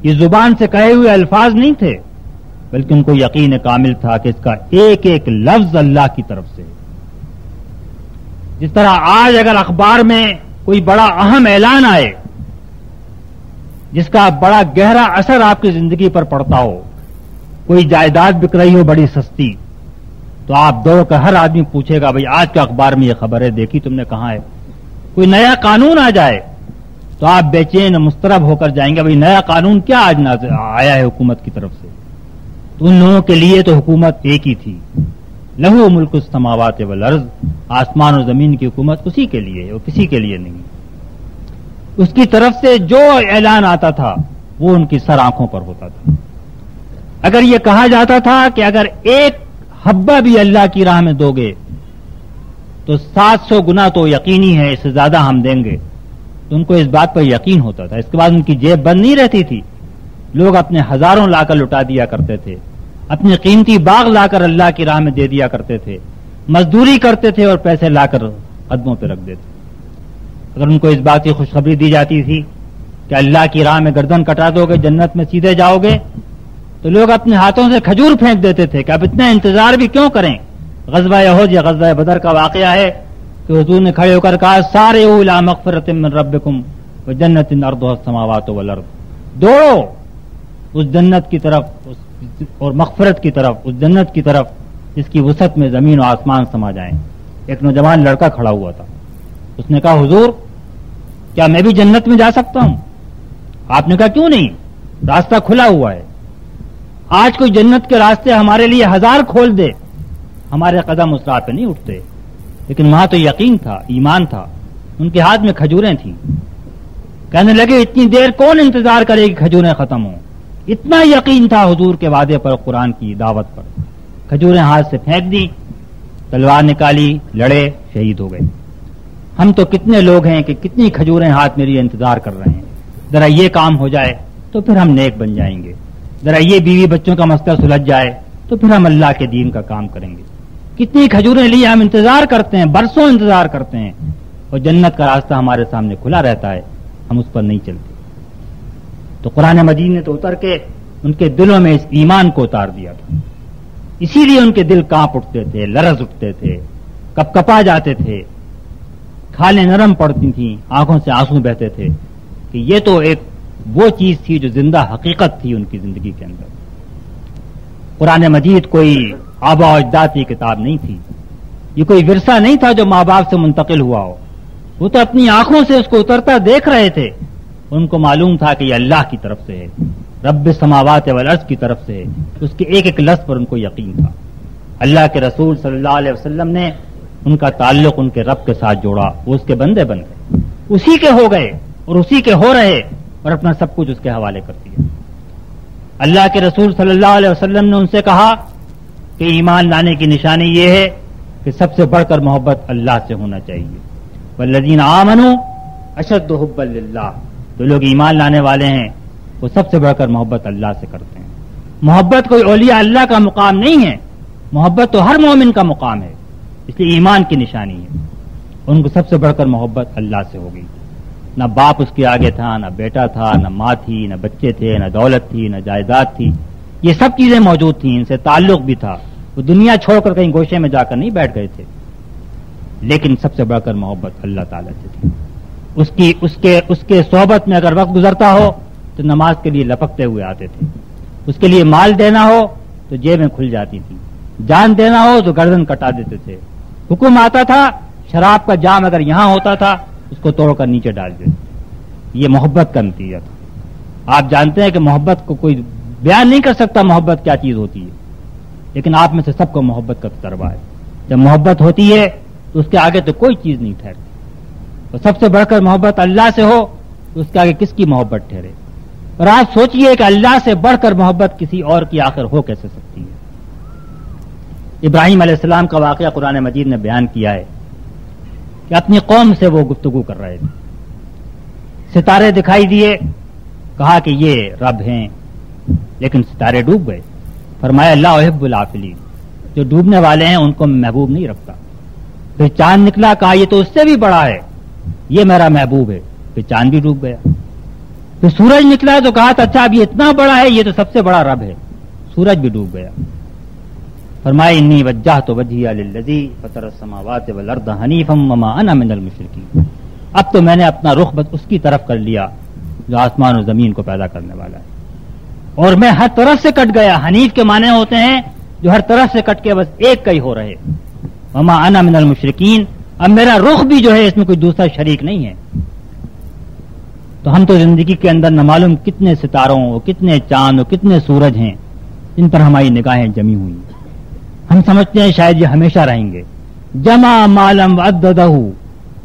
Speaker 2: یہ زبان سے کہے ہوئے الفاظ نہیں تھے، بلکہ ان کو یقین کامل تھا کہ اس کا ایک ایک لفظ اللہ کی طرف سے۔ جس طرح آج اگر اخبار میں کوئی بڑا اہم اعلان آئے جس کا بڑا گہرا اثر آپ کی زندگی پر پڑتا ہو، کوئی جائیداد بک رہی ہو بڑی سستی، تو آپ دوڑ کر ہر آدمی پوچھے گا بھئی آج کا اخبار میں یہ خبر ہے، دیکھی تم نے کہاں ہے؟ کوئی نیا قانون آ جائے تو آپ بے چین مضطرب ہو کر جائیں گے بھئی نیا قانون کیا آج آیا ہے حکومت کی طرف سے؟ تو ان لوگوں کے لیے تو حکومت ایک ہی تھی، لہو ملک السماوات والارض، آسمان اور زمین کی حکومت اسی کے لیے ہے، وہ کسی کے لیے نہیں۔ اس کی طرف سے جو اعلان آتا تھا وہ ان کی سر آنکھوں پر ہوتا تھا۔ اگر یہ کہا جاتا تھا کہ اگر ایک حبہ بھی اللہ کی راہ میں دو گے تو 700 گنا تو یقینی ہے، اس سے زیادہ ہم دیں گے، تو ان کو اس بات پر یقین ہوتا تھا۔ اس کے بعد ان کی جیب بند نہیں رہتی تھی، لوگ اپنے ہزاروں لا کر لٹا دیا کرتے تھے، اپنے قیمتی باغ لا کر اللہ کی راہ میں دے دیا کرتے تھے، مزدوری کرتے تھے اور پیسے لا کر قدموں پہ رکھ دیتے۔ اگر ان کو اس بات کی خوشخبری دی جاتی تھی کہ اللہ کی راہ میں گردن کٹا دو گے جنت میں سیدھے جاؤ گے، تو لوگ اپنے ہاتھوں سے کھجور پھینک دیتے تھے کہ اب اتنا انتظار بھی کیوں کریں۔ غزوہ احد یا غزوہ بدر کا واقعہ ہے کہ حضور نے کھڑے ہو کر کہا سارعوا الی مغفرۃ من ربکم وجنۃ عرضها السماوات والارض، دوڑو اس جنت کی طرف اور مغفرت کی طرف، اس جنت کی طرف جس کی وسعت میں زمین و آسمان سما جائیں۔ ایک نوجوان لڑکا کھڑا ہوا تھا، اس نے کہا حضور کیا میں بھی جنت میں جا سکتا ہوں؟ آپ نے کہا کیوں نہیں، راستہ کھلا ہوا ہے۔ آج کوئی جنت کے راستے ہمارے لیے 1000 کھول دے، ہمارے قدم اس راہ پہ نہیں اٹھتے، لیکن وہاں تو یقین تھا، ایمان تھا۔ ان کے ہاتھ میں کھجوریں تھیں، کہنے لگے اتنی دیر کون انتظار کرے کہ کھجوریں ختم ہوں؟ اتنا یقین تھا حضور کے وعدے پر، قرآن کی دعوت پر۔ کھجوریں ہاتھ سے پھینک دی، تلوار نکالی، لڑے، شہید ہو گئے۔ ہم تو کتنے لوگ ہیں کہ کتنی کھجوریں ہاتھ میری انتظار کر رہے ہیں، ذرا یہ کام ہو جائے تو پھر ہم نیک بن جائیں گے، ذرا یہ بیوی بچوں کا مسئلہ سلجھ جائے تو پھر ہم اللہ کے دین کا کام کریں گے۔ کتنی کھجوریں لیے ہم انتظار کرتے ہیں، برسوں انتظار کرتے ہیں، اور جنت کا راستہ ہمارے سامنے کھلا رہتا ہے، ہم اس پر نہیں چلتے۔ تو قرآن مجید نے تو اتر کے ان کے دلوں میں اس ایمان کو اتار دیا تھا، اسی لیے ان کے دل کانپ اٹھتے تھے، لرز اٹھتے تھے، کپ کپا جاتے تھے، کھالیں نرم پڑتی تھیں، آنکھوں سے آنسو بہتے تھے کہ یہ تو ایک وہ چیز تھی جو زندہ حقیقت تھی ان کی زندگی کے اندر۔ قرآن مجید کوئی آبا و اجداد کی کتاب نہیں تھی، یہ کوئی ورثہ نہیں تھا جو ماں باپ سے منتقل ہوا ہو، وہ تو اپنی آنکھوں سے اس کو اترتا دیکھ رہے تھے، ان کو معلوم تھا کہ یہ اللہ کی طرف سے ہے، رب السماوات والارض کی طرف سے ہے، اس کے ایک ایک لفظ پر ان کو یقین تھا۔ اللہ کے رسول صلی اللہ علیہ وسلم نے ان کا تعلق ان کے رب کے ساتھ جوڑا، وہ اس کے بندے بن گئے، اسی کے ہو گئے اور اسی کے ہو رہے، اور اپنا سب کچھ اس کے حوالے کر دیا۔ اللہ کے رسول صلی اللہ علیہ وسلم نے ان سے کہا کہ ایمان لانے کی نشانی یہ ہے کہ سب سے بڑھ کر محبت اللہ سے ہونا چاہیے، والذین آمنوا اشد حبا للہ، جو لوگ ایمان لانے والے ہیں وہ سب سے بڑھ کر محبت اللہ سے کرتے ہیں۔ محبت کوئی اولیاء اللہ کا مقام نہیں ہے، محبت تو ہر مومن کا مقام ہے، اس لیے ایمان کی نشانی ہے۔ ان کو سب سے بڑھ کر محبت اللہ سے ہوگی، نہ باپ اس کے آگے تھا، نہ بیٹا تھا، نہ ماں تھی، نہ بچے تھے، نہ دولت تھی، نہ جائیداد تھی، یہ سب چیزیں موجود تھیں، ان سے تعلق بھی تھا، وہ دنیا چھوڑ کر کہیں گوشے میں جا کر نہیں بیٹھ گئے تھے، لیکن سب سے بڑھ کر محبت اللہ تعالیٰ سے تھی۔ اس کے صحبت میں اگر وقت گزرتا ہو تو نماز کے لیے لپکتے ہوئے آتے تھے، اس کے لیے مال دینا ہو تو جیبیں کھل جاتی تھی، جان دینا ہو تو گردن کٹا دیتے تھے، حکم آتا تھا شراب کا جام اگر یہاں ہوتا تھا اس کو توڑ کر نیچے ڈال دیتے۔ یہ محبت کا نتیجہ تھا۔ آپ جانتے ہیں کہ محبت کو کوئی بیان نہیں کر سکتا محبت کیا چیز ہوتی ہے، لیکن آپ میں سے سب کو محبت کا تجربہ ہے۔ جب محبت ہوتی ہے تو اس کے آگے تو کوئی چیز نہیں ٹھہرتی، اور سب سے بڑھ کر محبت اللہ سے ہو تو اس کے آگے کس کی محبت ٹھہرے؟
Speaker 3: اور آپ سوچئے کہ اللہ سے بڑھ کر محبت کسی اور کی آخر ہو کیسے سکتی ہے؟ ابراہیم علیہ السلام کا واقعہ قرآن مجید نے بیان کیا ہے کہ اپنی قوم سے وہ گفتگو کر رہے تھے، ستارے دکھائی دیے، کہا کہ یہ رب ہیں، لیکن ستارے ڈوب گئے۔ فرمایا لا احب العافلین، جو ڈوبنے والے ہیں ان کو محبوب نہیں رکھتا۔ پھر چاند نکلا، کہا یہ تو اس سے بھی بڑا ہے، یہ میرا محبوب ہے، پھر چاند بھی ڈوب گیا۔ پھر سورج نکلا تو کہا تھا اچھا اب یہ اتنا بڑا ہے، یہ تو سب سے بڑا رب ہے، سورج بھی ڈوب گیا۔ فرمایا انی وجہت وجہی للذی فطر السماوات والارض حنیفا وما انا من المشرکین، اب تو میں نے اپنا رخ بس اس کی طرف کر لیا جو آسمان و زمین کو پیدا کرنے والا ہے، اور میں ہر طرف سے کٹ گیا۔ حنیف کے معنی ہوتے ہیں جو ہر طرف سے کٹ کے بس ایک کا ہی ہو رہے۔ وما انا من المشرکین، اب میرا رخ بھی جو ہے اس میں کوئی دوسرا شریک نہیں ہے۔ تو ہم تو زندگی کے اندر نہ معلوم کتنے ستاروں اور کتنے چاند اور کتنے سورج ہیں جن پر ہماری نگاہیں جمی ہوئی ہیں۔ ہم سمجھتے ہیں شاید یہ ہمیشہ رہیں گے۔ جمع مالم وعددہ،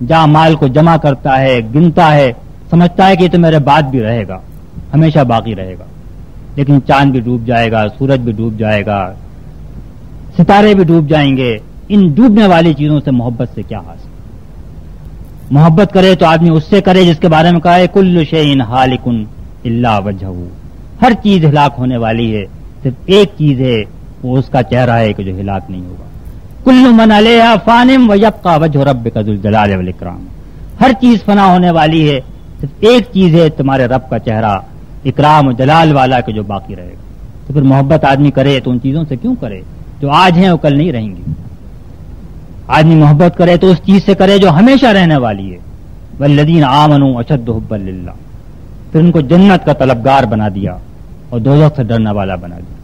Speaker 3: جہاں مال کو جمع کرتا ہے، گنتا ہے، سمجھتا ہے کہ یہ تو میرے بعد بھی رہے گا، ہمیشہ باقی رہے گا، لیکن چاند بھی ڈوب جائے گا، سورج بھی ڈوب جائے گا، ستارے بھی ڈوب جائیں گے۔ ان ڈوبنے والی چیزوں سے محبت سے کیا حاصل؟ محبت کرے تو آدمی اس سے کرے جس کے بارے میں کہا ہے کل شیء ہالک الا وجہہ، ہر چیز ہلاک ہونے والی ہے، صرف ایک چیز ہے، وہ اس کا چہرہ ہے کہ جو ہلاک نہیں ہوگا۔ کل من علیہا فان ویبقى وجہ ربک ذو الجلال والاکرام، ہر چیز فنا ہونے والی ہے، صرف ایک چیز ہے تمہارے رب کا چہرہ اکرام و جلال والا کہ جو باقی رہے گا۔ تو پھر محبت آدمی کرے تو ان چیزوں سے کیوں کرے جو آج ہیں وہ کل نہیں رہیں گی؟ آدمی محبت کرے تو اس چیز سے کرے جو ہمیشہ رہنے والی ہے۔ والذین آمنوا اشد حبا للہ، پھر ان کو جنت کا طلبگار بنا دیا اور دوزخ سے ڈرنے والا بنا دیا۔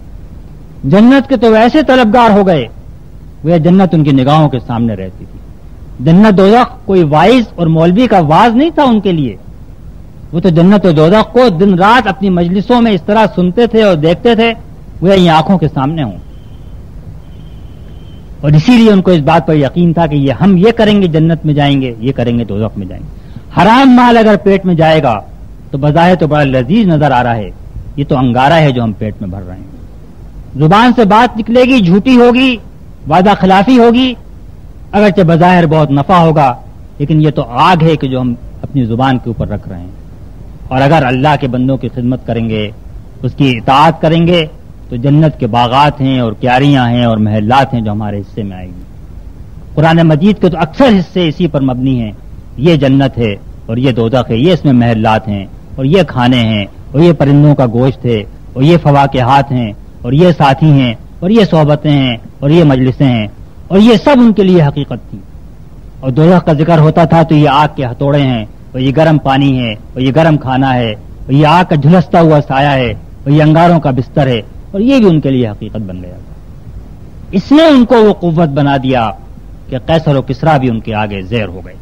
Speaker 3: جنت کے تو ویسے طلبگار ہو گئے وہ جنت ان کی نگاہوں کے سامنے رہتی تھی۔ جنت دوزخ کوئی وائز اور مولوی کا واز نہیں تھا ان کے لیے، وہ تو جنت و دوزخ کو دن رات اپنی مجلسوں میں اس طرح سنتے تھے اور دیکھتے تھے وہ یہ آنکھوں کے سامنے ہوں، اور اسی لیے ان کو اس بات پر یقین تھا کہ یہ ہم یہ کریں گے جنت میں جائیں گے، یہ کریں گے دوزخ میں جائیں گے۔ حرام مال اگر پیٹ میں جائے گا تو بظاہر تو بڑا لذیذ نظر آ رہا ہے، یہ تو انگارہ ہے جو ہم پیٹ میں بھر رہے ہیں۔ زبان سے بات نکلے گی جھوٹی ہوگی، وعدہ خلافی ہوگی، اگرچہ بظاہر بہت نفع ہوگا، لیکن یہ تو آگ ہے کہ جو ہم اپنی زبان کے اوپر رکھ رہے ہیں۔ اور اگر اللہ کے بندوں کی خدمت کریں گے، اس کی اطاعت کریں گے، تو جنت کے باغات ہیں اور کیاریاں ہیں اور محلات ہیں جو ہمارے حصے میں آئیں گی۔ قرآن مجید کے تو اکثر حصے اسی پر مبنی ہیں، یہ جنت ہے اور یہ دوزخ ہے، یہ اس میں محلات ہیں اور یہ کھانے ہیں اور یہ پرندوں کا گوشت ہے اور یہ فواکہات ہیں اور یہ ساتھی ہیں اور یہ صحبتیں ہیں اور یہ مجلسیں ہیں، اور یہ سب ان کے لیے حقیقت تھی۔ اور دوزخ کا ذکر ہوتا تھا تو یہ آگ کے ہتھوڑے ہیں اور یہ گرم پانی ہے اور یہ گرم کھانا ہے اور یہ آگ کا جھلستا ہوا سایہ ہے اور یہ انگاروں کا بستر ہے، اور یہ بھی ان کے لیے حقیقت بن گیا۔ اس نے ان کو وہ قوت بنا دیا کہ قیصر و کسریٰ بھی ان کے آگے زیر ہو گئے۔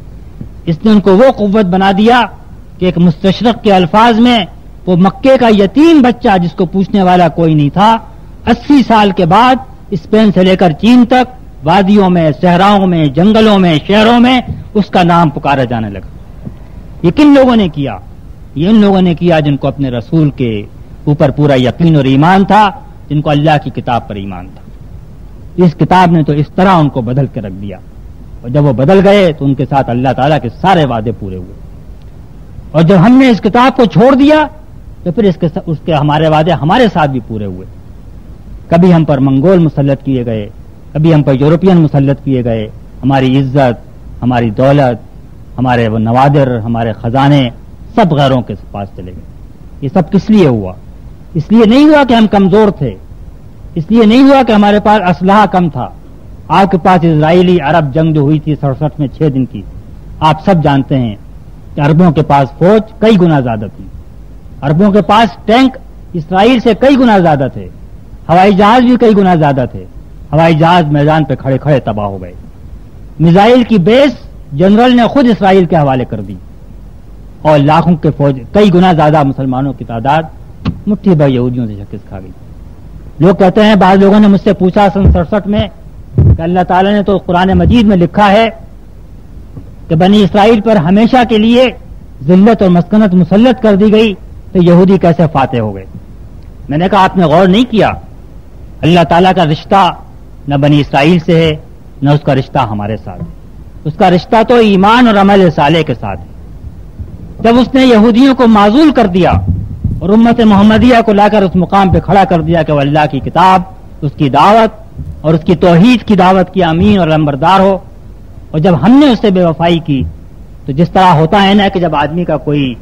Speaker 3: اس نے ان کو وہ قوت بنا دیا کہ ایک مستشرق کے الفاظ میں وہ مکے کا یتیم بچہ جس کو پوچھنے والا کوئی نہیں تھا، 80 سال کے بعد اسپین سے لے کر چین تک وادیوں میں، صحراؤں میں، جنگلوں میں، شہروں میں اس کا نام پکارا جانے لگا۔ یہ کن لوگوں نے کیا؟ یہ ان لوگوں نے کیا جن کو اپنے رسول کے اوپر پورا یقین اور ایمان تھا، جن کو اللہ کی کتاب پر ایمان تھا۔ اس کتاب نے تو اس طرح ان کو بدل کے رکھ دیا، اور جب وہ بدل گئے تو ان کے ساتھ اللہ تعالیٰ کے سارے وعدے پورے ہوئے، اور جب ہم نے اس کتاب کو چھوڑ دیا تو پھر اس کے ہمارے وعدے ہمارے ساتھ بھی پورے ہوئے۔ کبھی ہم پر منگول مسلط کیے گئے، کبھی ہم پر یورپین مسلط کیے گئے، ہماری عزت، ہماری دولت، ہمارے وہ نوادر، ہمارے خزانے سب غیروں کے پاس چلے گئے۔ یہ سب کس لیے ہوا؟ اس لیے نہیں ہوا کہ ہم کمزور تھے، اس لیے نہیں ہوا کہ ہمارے پاس اسلحہ کم تھا۔ آپ کے پاس اسرائیلی عرب جنگ جو ہوئی تھی 67 میں 6 دن کی، آپ سب جانتے ہیں کہ عربوں کے پاس فوج کئی گنا زیادہ تھی، عربوں کے پاس ٹینک اسرائیل سے کئی گنا زیادہ تھے، ہوائی جہاز بھی کئی گنا زیادہ تھے، ہوائی جہاز میدان پہ کھڑے کھڑے تباہ ہو گئے، میزائل کی بیس جنرل نے خود اسرائیل کے حوالے کر دی، اور لاکھوں کے فوج کئی گنا زیادہ مسلمانوں کی تعداد مٹھی بھر یہودیوں سے شکست کھا گئی۔ لوگ کہتے ہیں، بعض لوگوں نے مجھ سے پوچھا 67 میں کہ اللہ تعالیٰ نے تو قرآن مجید میں لکھا ہے کہ بنی اسرائیل پر ہمیشہ کے لیے ذلت اور مسکنت مسلط کر دی گئی، تو یہودی کیسے فاتح ہو گئے؟ میں نے کہا آپ نے غور نہیں کیا، اللہ تعالیٰ کا رشتہ نہ بنی اسرائیل سے ہے نہ اس کا رشتہ ہمارے ساتھ ہے، اس کا رشتہ تو ایمان اور عمل صالح کے ساتھ ہے۔ جب اس نے یہودیوں کو معزول کر دیا اور امت محمدیہ کو لا کر اس مقام پہ کھڑا کر دیا کہ وہ اللہ کی کتاب، اس کی دعوت اور اس کی توحید کی دعوت کی امین اور لمبردار ہو، اور جب ہم نے اس سے بے وفائی کی تو جس طرح ہوتا ہے نا کہ جب آدمی کا کوئی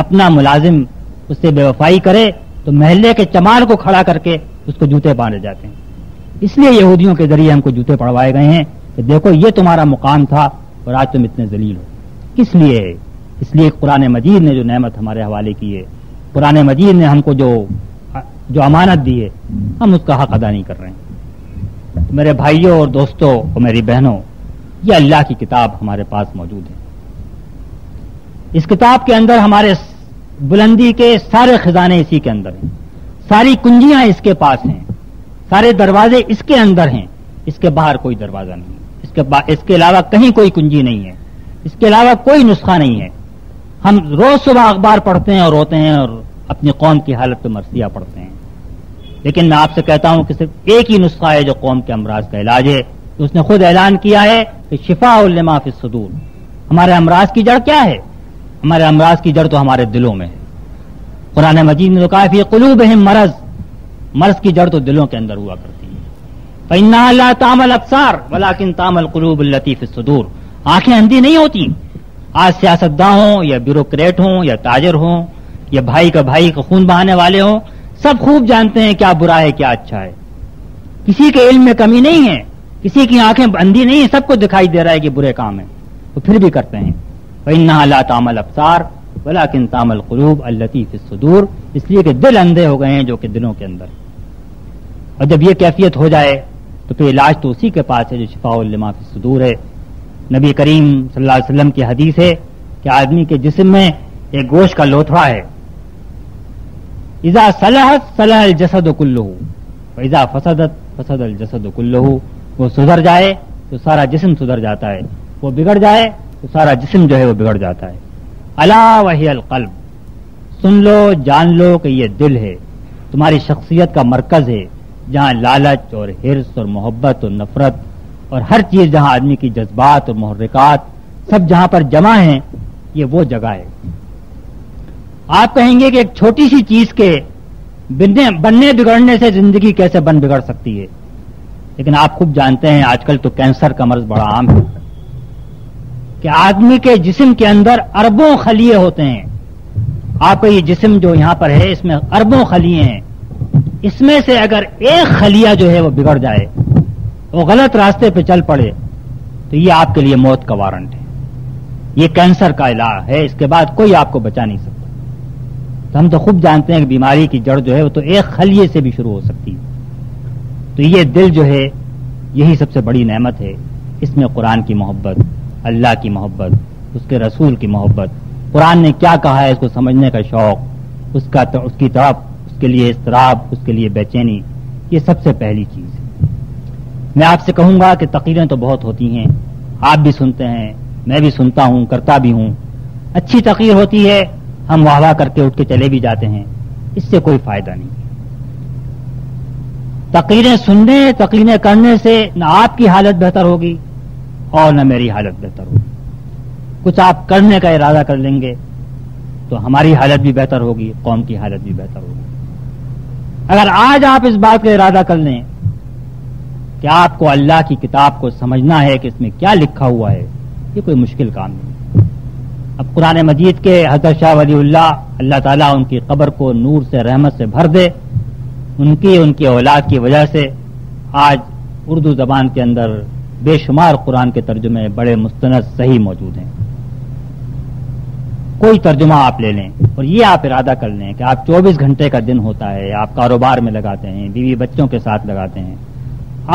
Speaker 3: اپنا ملازم اس سے بے وفائی کرے تو محلے کے چمار کو کھڑا کر کے اس کو جوتے باندھے جاتے ہیں۔ اس لیے یہودیوں کے ذریعے ہم کو جوتے پڑوائے گئے ہیں کہ دیکھو یہ تمہارا مقام تھا اور آج تم اتنے ذلیل ہو۔ کس لیے؟ اس لیے قرآن مجید نے جو نعمت ہمارے حوالے کی ہے، قرآن مجید نے ہم کو جو امانت دی ہے، ہم اس کا حق ادا نہیں کر رہے ہیں۔ میرے بھائیوں اور دوستوں اور میری بہنوں، یہ اللہ کی کتاب ہمارے پاس موجود ہے۔ اس کتاب کے اندر ہمارے بلندی کے سارے خزانے اسی کے اندر ہیں، ساری کنجیاں اس کے پاس ہیں، سارے دروازے اس کے اندر ہیں، اس کے باہر کوئی دروازہ نہیں ہے، اس کے علاوہ کہیں کوئی کنجی نہیں ہے، اس کے علاوہ کوئی نسخہ نہیں ہے۔ ہم روز صبح اخبار پڑھتے ہیں اور روتے ہیں اور اپنی قوم کی حالت پہ مرثیہ پڑھتے ہیں، لیکن میں آپ سے کہتا ہوں کہ صرف ایک ہی نسخہ ہے جو قوم کے امراض کا علاج ہے۔ اس نے خود اعلان کیا ہے کہ شفاء لما فی الصدور۔ ہمارے امراض کی جڑ کیا ہے؟ ہمارے امراض کی جڑ تو ہمارے دلوں میں ہے۔ قرآن مجید نے کہا فی قلوبہم مرض، مرض کی جڑ تو دلوں کے اندر ہوا کرتی ہے۔ فإنہا لا تعمی الابصار ولکن تعمی القلوب التی فی الصدور۔ آنکھیں اندھی نہیں ہوتی۔ آج سیاستداں ہوں یا بیوروکریٹ ہوں یا تاجر ہوں یا بھائی کا خون بہانے والے ہوں، سب خوب جانتے ہیں کیا برا ہے کیا اچھا ہے۔ کسی کے علم میں کمی نہیں ہے، کسی کی آنکھیں اندھی نہیں ہیں، سب کو دکھائی دے رہا ہے کہ برے کام ہیں، وہ پھر بھی کرتے ہیں۔ فإنہا لا تعمی الابصار ولکن تعمی القلوب التی فی الصدور، اس لیے کہ دل اندھے ہو گئے ہیں جو کہ دلوں کے اندر۔ اور جب یہ کیفیت ہو جائے تو پھر علاج تو اسی کے پاس ہے جو شفاء لما فی الصدور ہے۔ نبی کریم صلی اللہ علیہ وسلم کی حدیث ہے کہ آدمی کے جسم میں ایک گوشت کا لوتھڑا ہے، اذا صلحت صلح الجسد کلہ واذا فسدت فسد الجسد کلہ۔ وہ سدھر جائے تو سارا جسم سدھر جاتا ہے، وہ بگڑ جائے تو سارا جسم جو ہے وہ بگڑ جاتا ہے۔ الا وہی القلب، سن لو جان لو کہ یہ دل ہے، تمہاری شخصیت کا مرکز ہے، جہاں لالچ اور حرص اور محبت اور نفرت اور ہر چیز، جہاں آدمی کی جذبات اور محرکات سب جہاں پر جمع ہیں، یہ وہ جگہ ہے۔ آپ کہیں گے کہ ایک چھوٹی سی چیز کے بننے بگڑنے سے زندگی کیسے بگڑ سکتی ہے، لیکن آپ خوب جانتے ہیں آج کل تو کینسر کا مرض بڑا عام ہے کہ آدمی کے جسم کے اندر اربوں خلیے ہوتے ہیں۔ آپ کا یہ جسم جو یہاں پر ہے اس میں اربوں خلیے ہیں، اس میں سے اگر ایک خلیہ جو ہے وہ بگڑ جائے، وہ غلط راستے پہ چل پڑے، تو یہ آپ کے لیے موت کا وارنٹ ہے، یہ کینسر کا علاج ہے، اس کے بعد کوئی آپ کو بچا نہیں سکتا۔ تو ہم تو خوب جانتے ہیں کہ بیماری کی جڑ جو ہے وہ تو ایک خلیے سے بھی شروع ہو سکتی ہے۔ تو یہ دل جو ہے یہی سب سے بڑی نعمت ہے، اس میں قرآن کی محبت، اللہ کی محبت، اس کے رسول کی محبت، قرآن نے کیا کہا ہے اس کو سمجھنے کا شوق، اس کی طرف، اس کے لیے اضطراب، اس کے لیے بے چینی، یہ سب سے پہلی چیز ہے۔ میں آپ سے کہوں گا کہ تقریریں تو بہت ہوتی ہیں، آپ بھی سنتے ہیں، میں بھی سنتا ہوں، کرتا بھی ہوں۔ اچھی تقریر ہوتی ہے، ہم واہ واہ کر کے اٹھ کے چلے بھی جاتے ہیں، اس سے کوئی فائدہ نہیں۔ تقریریں سننے، تقریریں کرنے سے نہ آپ کی حالت بہتر ہوگی اور نہ میری حالت بہتر ہوگی۔ کچھ آپ کرنے کا ارادہ کر لیں گے تو ہماری حالت بھی بہتر ہوگی، قوم کی حالت بھی بہتر ہوگی۔ اگر آج آپ اس بات کا ارادہ کر لیں کہ آپ کو اللہ کی کتاب کو سمجھنا ہے کہ اس میں کیا لکھا ہوا ہے، یہ کوئی مشکل کام نہیں۔ اب قرآن مجید کے حضرت شاہ ولی اللہ، اللہ تعالیٰ ان کی قبر کو نور سے رحمت سے بھر دے، ان کی اولاد کی وجہ سے آج اردو زبان کے اندر بے شمار قرآن کے ترجمے بڑے مستند صحیح موجود ہیں۔ کوئی ترجمہ آپ لے لیں اور یہ آپ ارادہ کر لیں کہ آپ 24 گھنٹے کا دن ہوتا ہے، آپ کاروبار میں لگاتے ہیں، بیوی بچوں کے ساتھ لگاتے ہیں،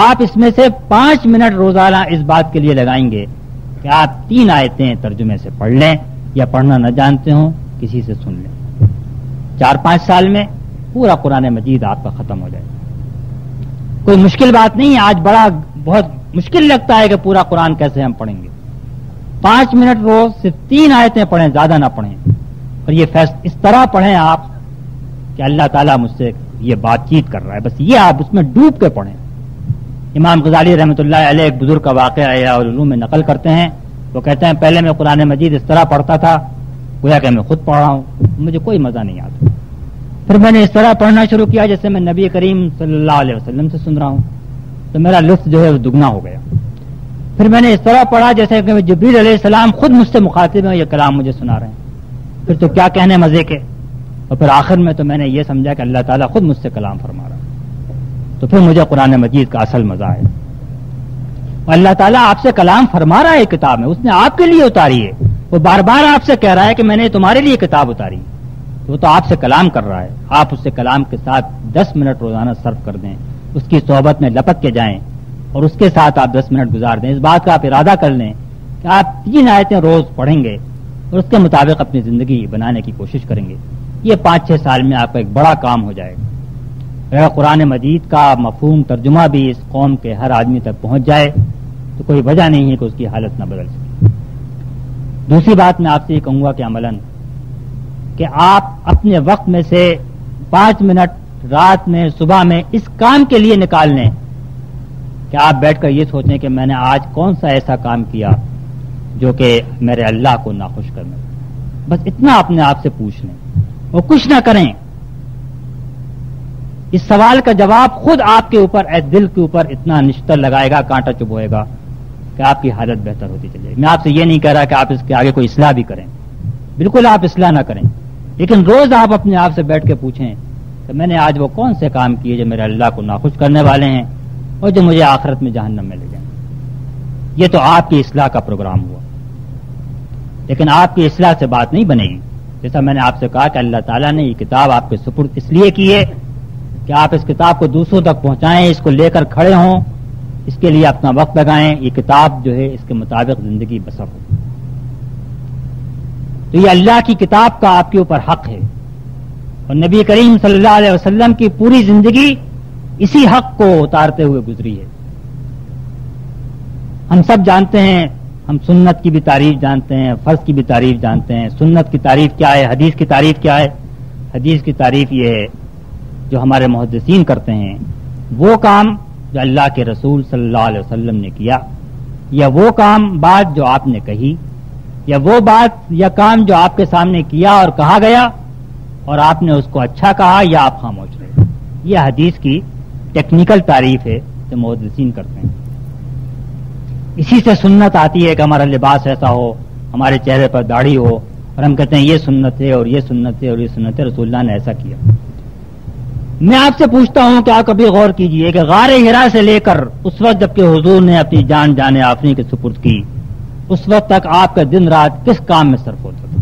Speaker 3: آپ اس میں سے 5 منٹ روزانہ اس بات کے لیے لگائیں گے کہ آپ 3 آیتیں ترجمے سے پڑھ لیں، یا پڑھنا نہ جانتے ہوں کسی سے سن لیں۔ 4-5 سال میں پورا قرآن مجید آپ کا ختم ہو جائے گا۔ کوئی مشکل بات نہیں ہے۔ آج بہت مشکل لگتا ہے کہ پورا قرآن کیسے ہم پڑھیں گے۔ 5 منٹ روز صرف 3 آیتیں پڑھیں، زیادہ نہ پڑھیں، اور یہ اس طرح پڑھیں آپ کہ اللہ تعالیٰ مجھ سے یہ بات چیت کر رہا ہے، بس یہ آپ اس میں ڈوب کے پڑھیں۔ امام غزالی رحمۃ اللہ علیہ ایک بزرگ کا واقعہ احیاء العلوم میں نقل کرتے ہیں، وہ کہتے ہیں پہلے میں قرآن مجید اس طرح پڑھتا تھا گویا کہ میں خود پڑھ رہا ہوں، مجھے کوئی مزہ نہیں آتا۔ پھر میں نے اس طرح پڑھنا شروع کیا جیسے میں نبی کریم صلی اللہ علیہ وسلم سے سن رہا ہوں، تو میرا لطف جو ہے وہ دگنا ہو گیا۔ پھر میں نے اس طرح پڑھا جیسے کہ جبریل علیہ السلام خود مجھ سے مخاطب ہیں، یہ کلام مجھے سنا رہے ہیں، پھر تو کیا کہنے مزے کے۔ اور پھر آخر میں تو میں نے یہ سمجھا کہ اللہ تعالیٰ خود مجھ سے کلام فرما رہا ہے، تو پھر مجھے قرآن مجید کا اصل مزہ ہے۔ اور اللہ تعالیٰ آپ سے کلام فرما رہا ہے کتاب میں، اس نے آپ کے لیے اتاری ہے، وہ بار بار آپ سے کہہ رہا ہے کہ میں نے تمہارے لیے کتاب اتاری، وہ تو آپ سے کلام کر رہا ہے۔ آپ اس سے کلام کے ساتھ 10 منٹ روزانہ صرف کر دیں، اس کی صحبت میں لپک کے جائیں اور اس کے ساتھ آپ 10 منٹ گزار دیں، اس بات کا آپ ارادہ کر لیں کہ آپ 3 آیتیں روز پڑھیں گے اور اس کے مطابق اپنی زندگی بنانے کی کوشش کریں گے، یہ 5-6 سال میں آپ کا ایک بڑا کام ہو جائے گا۔ اگر قرآن مجید کا مفہوم ترجمہ بھی اس قوم کے ہر آدمی تک پہنچ جائے تو کوئی وجہ نہیں ہے کہ اس کی حالت نہ بدل سکے۔ دوسری بات میں آپ سے یہ کہوں گا کہ عملاً کہ آپ اپنے وقت میں سے 5 منٹ رات میں صبح میں اس کام کے لیے نکال لیں کہ آپ بیٹھ کر یہ سوچیں کہ میں نے آج کون سا ایسا کام کیا جو کہ میرے اللہ کو ناخوش کرنے، بس اتنا اپنے آپ سے پوچھ لیں اور کچھ نہ کریں۔ اس سوال کا جواب خود آپ کے اوپر دل کے اوپر اتنا نشتر لگائے گا، کانٹا چبھ ہوئے گا کہ آپ کی حالت بہتر ہوتی چلے گی۔ میں آپ سے یہ نہیں کہہ رہا کہ آپ اس کے آگے کوئی اصلاح بھی کریں، بالکل آپ اصلاح نہ کریں، لیکن روز آپ اپنے آپ سے بیٹھ کے پوچھیں کہ میں نے آج وہ کون سے کام کیے جو میرے اللہ کو ناخوش کرنے والے ہیں اور جو مجھے آخرت میں جہنم میں لے جائیں۔ یہ تو آپ کی اصلاح کا پروگرام ہوا، لیکن آپ کی اصلاح سے بات نہیں بنے گی۔ جیسا میں نے آپ سے کہا کہ اللہ تعالیٰ نے یہ کتاب آپ کے سپرد اس لیے کی ہے کہ آپ اس کتاب کو دوسروں تک پہنچائیں، اس کو لے کر کھڑے ہوں، اس کے لیے اپنا وقت لگائیں، یہ کتاب جو ہے اس کے مطابق زندگی بسر ہو۔ تو یہ اللہ کی کتاب کا آپ کے اوپر حق ہے، اور نبی کریم صلی اللہ علیہ وسلم کی پوری زندگی اسی حق کو اتارتے ہوئے گزری ہے۔ ہم سب جانتے ہیں، ہم سنت کی بھی تعریف جانتے ہیں، فرض کی بھی تعریف جانتے ہیں۔ سنت کی تعریف کیا ہے، حدیث کی تعریف کیا ہے؟ حدیث کی تعریف یہ ہے جو ہمارے محدثین کرتے ہیں، وہ کام جو اللہ کے رسول صلی اللہ علیہ وسلم نے کیا، یا وہ کام بات جو آپ نے کہی، یا وہ بات یا کام جو آپ کے سامنے کیا اور کہا گیا اور آپ نے اس کو اچھا کہا یا آپ خاموش رہے، یہ حدیث کی ٹیکنیکل تعریف ہے جو محدثین کرتے ہیں۔ اسی سے سنت آتی ہے کہ ہمارا لباس ایسا ہو، ہمارے چہرے پر داڑھی ہو، اور ہم کہتے ہیں یہ سنت ہے اور یہ سنت ہے اور یہ سنت ہے، رسول اللہ نے ایسا کیا۔ میں آپ سے پوچھتا ہوں کہ آپ کبھی غور کیجئے کہ غار حرا سے لے کر اس وقت جب کہ حضور نے اپنی جان جانے آفرین کے سپرد کی، اس وقت تک آپ کا دن رات کس کام میں صرف ہوتا تھا؟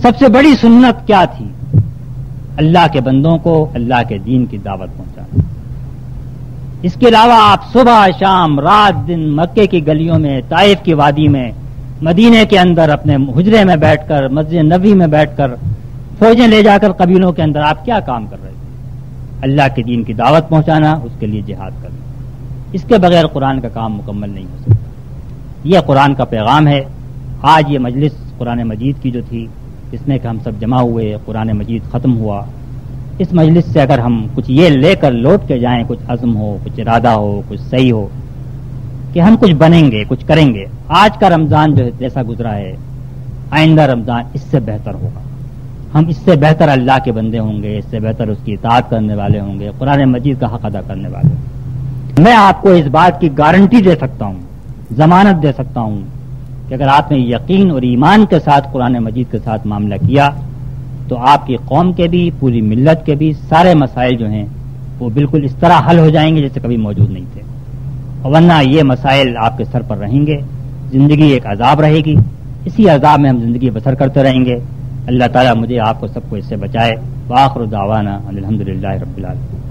Speaker 3: سب سے بڑی سنت کیا تھی؟ اللہ کے بندوں کو اللہ کے دین کی دعوت پہنچانا۔ اس کے علاوہ آپ صبح شام رات دن مکے کی گلیوں میں، طائف کی وادی میں، مدینے کے اندر اپنے حجرے میں بیٹھ کر، مسجد نبوی میں بیٹھ کر، فوجیں لے جا کر قبیلوں کے اندر آپ کیا کام کر رہے تھے؟ اللہ کے دین کی دعوت پہنچانا، اس کے لیے جہاد کرنا۔ اس کے بغیر قرآن کا کام مکمل نہیں ہو سکتا۔ یہ قرآن کا پیغام ہے۔ آج یہ مجلس قرآن مجید کی جو تھی، اس میں کہ ہم سب جمع ہوئے، قرآن مجید ختم ہوا، اس مجلس سے اگر ہم کچھ یہ لے کر لوٹ کے جائیں، کچھ عزم ہو، کچھ ارادہ ہو، کچھ صحیح ہو کہ ہم کچھ بنیں گے، کچھ کریں گے۔ آج کا رمضان جو ہے جیسا گزرا ہے، آئندہ رمضان اس سے بہتر ہوگا، ہم اس سے بہتر اللہ کے بندے ہوں گے، اس سے بہتر اس کی اطاعت کرنے والے ہوں گے، قرآن مجید کا حق ادا کرنے والے ہوں گے۔ میں آپ کو اس بات کی گارنٹی دے سکتا ہوں، ضمانت دے سکتا ہوں کہ اگر آپ نے یقین اور ایمان کے ساتھ قرآن مجید کے ساتھ معاملہ کیا تو آپ کی قوم کے بھی، پوری ملت کے بھی سارے مسائل جو ہیں وہ بالکل اس طرح حل ہو جائیں گے جیسے کبھی موجود نہیں تھے، اور ورنہ یہ مسائل آپ کے سر پر رہیں گے، زندگی ایک عذاب رہے گی، اسی عذاب میں ہم زندگی بسر کرتے رہیں گے۔ اللہ تعالیٰ مجھے آپ کو سب کو اس سے بچائے۔ وآخر دعوانا الحمدللہ رب العالمین۔